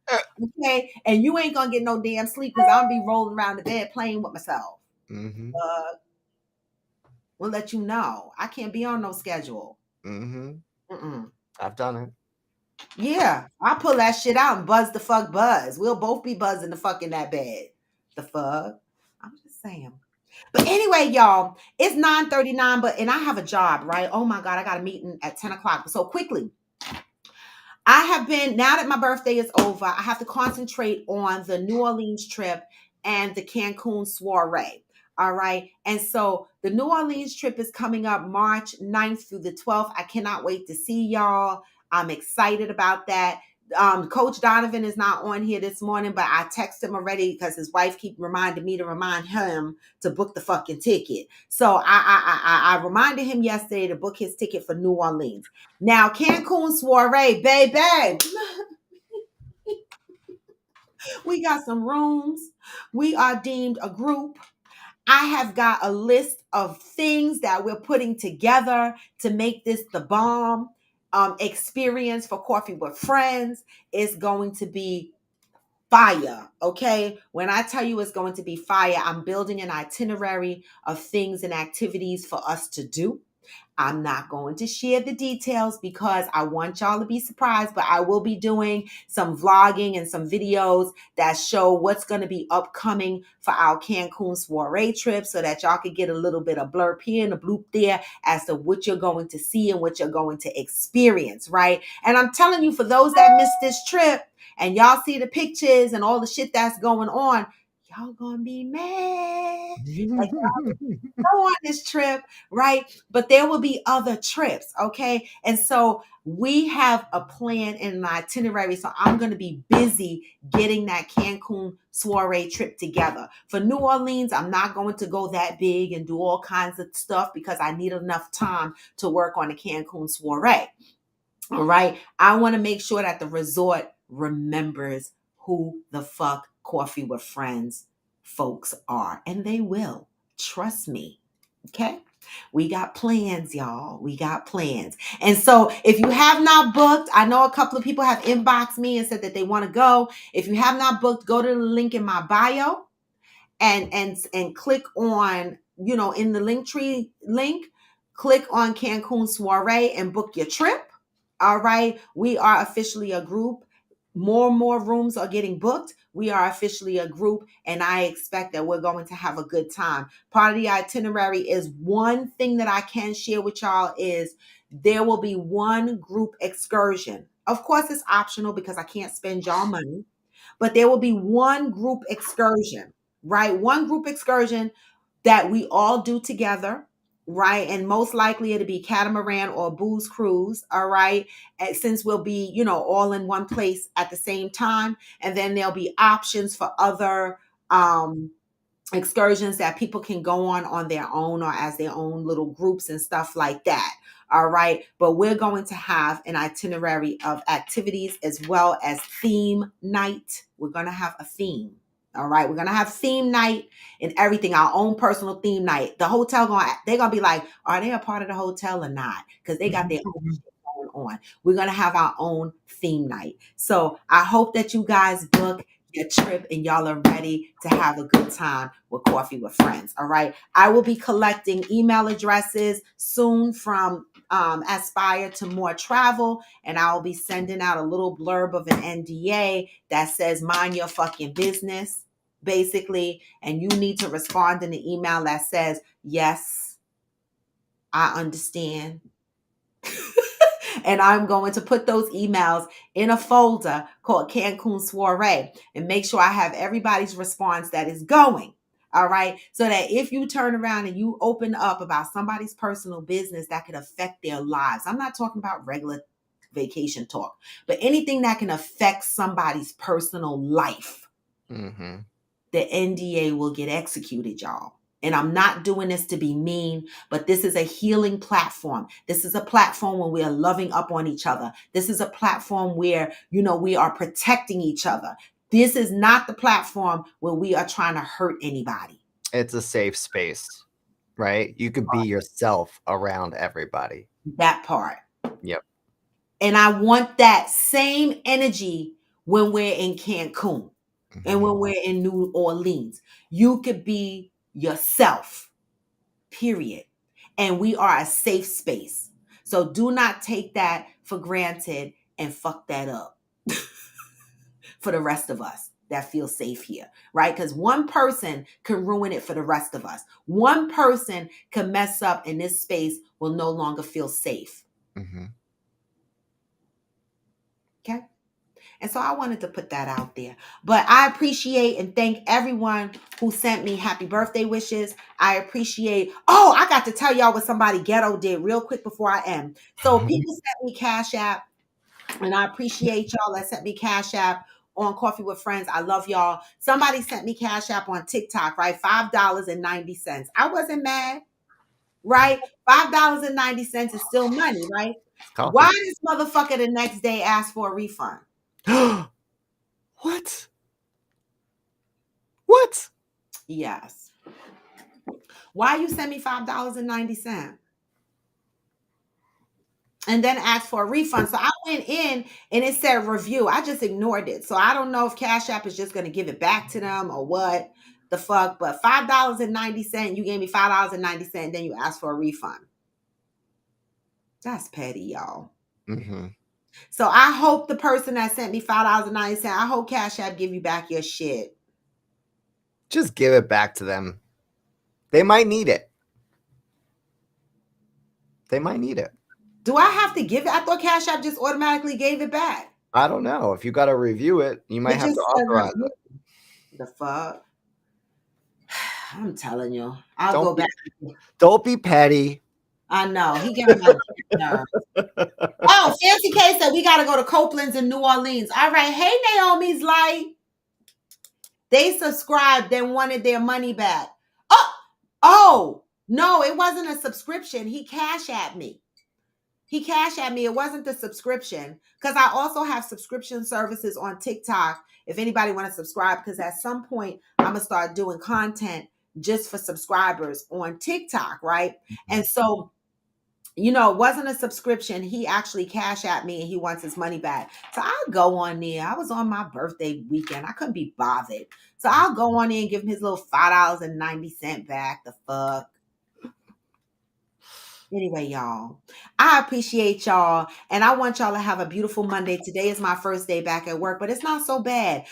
Okay, and you ain't gonna get no damn sleep because I'm gonna be rolling around the bed playing with myself. Mm-hmm. We'll let you know. I can't be on no schedule. I've done it. Yeah, I'll pull that shit out and buzz the fuck buzz. We'll both be buzzing the fuck in that bed. The fuck? I'm just saying. But anyway, y'all, it's 9:39, and I have a job, right? Oh my God, I got a meeting at 10 o'clock. So quickly, I have been, now that my birthday is over, I have to concentrate on the New Orleans trip and the Cancun soiree. All right. And so the New Orleans trip is coming up March 9th through the 12th. I cannot wait to see y'all. I'm excited about that. Coach Donovan is not on here this morning, but I texted him already because his wife keep reminding me to remind him to book the fucking ticket. So I reminded him yesterday to book his ticket for New Orleans. Now, Cancun soiree, baby. We got some rooms. We are deemed a group. I have got a list of things that we're putting together to make this the bomb experience for Coffee with Friends. It's going to be fire. Okay. When I tell you it's going to be fire, I'm building an itinerary of things and activities for us to do. I'm not going to share the details because I want y'all to be surprised, but I will be doing some vlogging and some videos that show what's going to be upcoming for our Cancun soiree trip so that y'all could get a little bit of blurb here and a bloop there as to what you're going to see and what you're going to experience, right? And I'm telling you, for those that missed this trip and y'all see the pictures and all the shit that's going on, y'all gonna be mad. Like, y'all go on this trip, right? But there will be other trips, okay? And so we have a plan and an itinerary. So I'm going to be busy getting that Cancun soiree trip together. For New Orleans, I'm not going to go that big and do all kinds of stuff because I need enough time to work on the Cancun soiree. All right. I want to make sure that the resort remembers who the fuck Coffee with Friends folks are. And they will. Trust me. Okay. We got plans, y'all. We got plans. And so if you have not booked, I know a couple of people have inboxed me and said that they want to go. If you have not booked, go to the link in my bio and click on, in the Linktree link, click on Cancun soiree and book your trip. All right. We are officially a group. more and more rooms are getting booked. We are officially a group, and I expect that we're going to have a good time. Part of the itinerary is one thing that I can share with y'all is there will be one group excursion. Of course, it's optional because I can't spend y'all money, but there will be one group excursion, right? One group excursion that we all do together, right? And most likely it'll be catamaran or booze cruise, all right? And since we'll be, all in one place at the same time, and then there'll be options for other excursions that people can go on their own or as their own little groups and stuff like that. All right. But we're going to have an itinerary of activities as well as theme night. We're going to have a theme. All right. We're going to have theme night and everything, our own personal theme night. The hotel they're going to be like, are they a part of the hotel or not? Because they got their own shit going on. We're going to have our own theme night. So I hope that you guys book your trip and y'all are ready to have a good time with Coffee with Friends. All right. I will be collecting email addresses soon from Aspire to More Travel, and I'll be sending out a little blurb of an NDA that says mind your fucking business, basically, and you need to respond in the email that says, yes, I understand. And I'm going to put those emails in a folder called Cancun Soiree and make sure I have everybody's response that is going. All right. So that if you turn around and you open up about somebody's personal business that could affect their lives, I'm not talking about regular vacation talk, but anything that can affect somebody's personal life, Mm-hmm. the NDA will get executed, y'all. And I'm not doing this to be mean, but this is a healing platform. This is a platform where we are loving up on each other. This is a platform where, we are protecting each other. This is not the platform where we are trying to hurt anybody. It's a safe space, right? You could be yourself around everybody. That part. Yep. And I want that same energy when we're in Cancun and when we're in New Orleans. You could be yourself, period. And we are a safe space. So do not take that for granted and fuck that up for the rest of us that feel safe here, right? Because one person can ruin it for the rest of us. One person can mess up and this space will no longer feel safe. Mm-hmm. Okay? And so I wanted to put that out there. But I appreciate and thank everyone who sent me happy birthday wishes. I appreciate. Oh, I got to tell y'all what somebody ghetto did real quick before I end. So people sent me Cash App, and I appreciate y'all that sent me Cash App on Coffee with Friends. I love y'all. Somebody sent me Cash App on TikTok, right? $5.90. I wasn't mad, right? $5.90 is still money, right? Coffee. Why this motherfucker the next day asked for a refund? What? What? Yes. Why you send me $5.90? And then asked for a refund. So I went in and it said review. I just ignored it. So I don't know if Cash App is just going to give it back to them or what the fuck. But $5.90, you gave me $5.90, and then you asked for a refund. That's petty, y'all. Mm-hmm. So I hope the person that sent me $5.90, I hope Cash App give you back your shit. Just give it back to them. They might need it. They might need it. Do I have to give it? I thought Cash App just automatically gave it back. I don't know. If you got to review it, you might have to authorize it. The fuck? I'm telling you. I'll go back. Don't be petty. I know. He got my nerves. Oh, Fancy K said we got to go to Copeland's in New Orleans. All right. Hey, Naomi's like, they subscribed and wanted their money back. Oh, no, it wasn't a subscription. He Cash at me. It wasn't the subscription, because I also have subscription services on TikTok if anybody want to subscribe, because at some point I'm going to start doing content just for subscribers on TikTok, right? And so, it wasn't a subscription. He actually Cash at me and he wants his money back. So I'll go on there. I was on my birthday weekend. I couldn't be bothered. So I'll go on there and give him his little $5.90 back. The fuck? Anyway, y'all, I appreciate y'all, and I want y'all to have a beautiful Monday. Today is my first day back at work, but it's not so bad.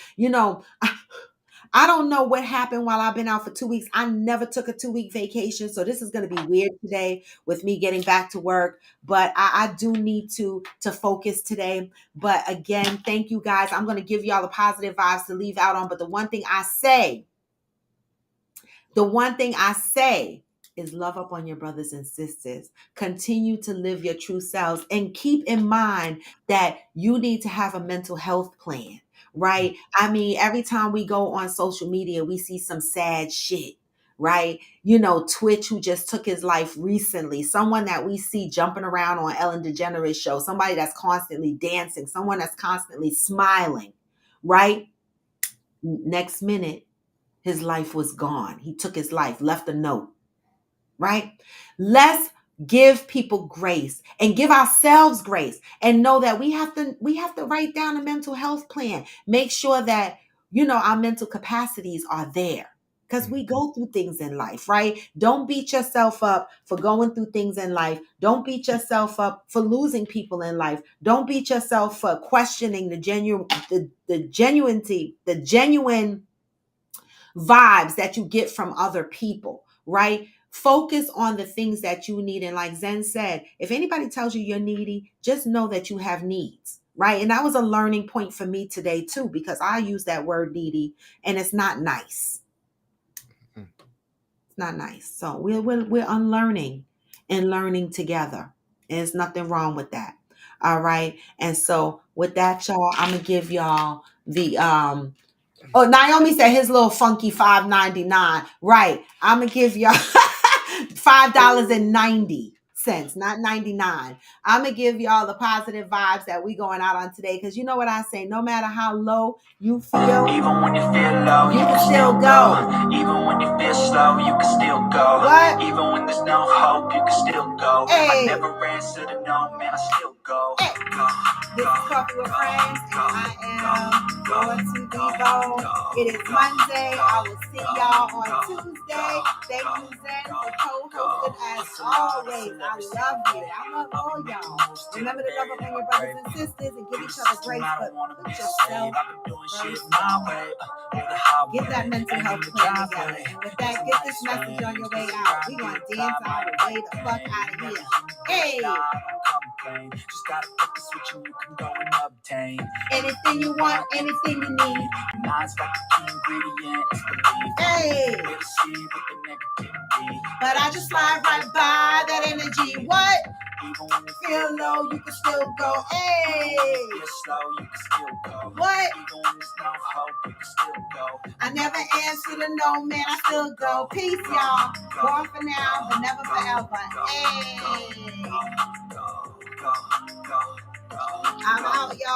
I don't know what happened while I've been out for 2 weeks. I never took a 2 week vacation, so this is going to be weird today with me getting back to work. But I do need to focus today. But again, thank you guys. I'm going to give y'all the positive vibes to leave out on. But the one thing I say is love up on your brothers and sisters. Continue to live your true selves and keep in mind that you need to have a mental health plan, right? I mean, every time we go on social media, we see some sad shit, right? Twitch, who just took his life recently, someone that we see jumping around on Ellen DeGeneres show, somebody that's constantly dancing, someone that's constantly smiling, right? Next minute, his life was gone. He took his life, left a note, right? Let's give people grace and give ourselves grace and know that we have to write down a mental health plan. Make sure that, our mental capacities are there because we go through things in life, right? Don't beat yourself up for going through things in life. Don't beat yourself up for losing people in life. Don't beat yourself for questioning the genuine vibes that you get from other people, right? Focus on the things that you need. And like Zen said, if anybody tells you you're needy, just know that you have needs, right? And that was a learning point for me today too, because I use that word needy and it's not nice. It's not nice. So we're unlearning and learning together. And there's nothing wrong with that. All right. And so with that, y'all, I'm gonna give y'all the Oh, Naomi said his little funky $5.99. Right. I'm gonna give y'all $5.90, not 99. I'm gonna give y'all the positive vibes that we going out on today. Because you know what I say, no matter how low you feel, Even when you feel low, you can still go. Even when you feel slow, you can still go. What? Even when there's no hope, you can still go. Hey. I never answer to no, man, I still go. Hey. This is Coffee with Friends, and I am going to be gone. It is Monday. I will see y'all on Tuesday. Thank you, Zen, for co-hosting as always. I love you. I love all y'all. Remember to love up on your brothers and sisters and give each other grace, but put yourself first. Get that mental health plan together. And with that, get this message on your way out. We're going to dance our way the fuck out of here. Hey! Just gotta flip the switch and you can go and obtain anything you want, anything you need. Mind's got the key ingredient, it's belief. Hey! We'll see with the negativity. But I just slide right by that energy. What? Even when you feel low, you can still go. Hey! feel slow, you can still go. What? Even when there's no hope, you can still go. I never answer to no, man, I still go. Peace, y'all. Born for now, but never forever. Hey! I'm out, y'all.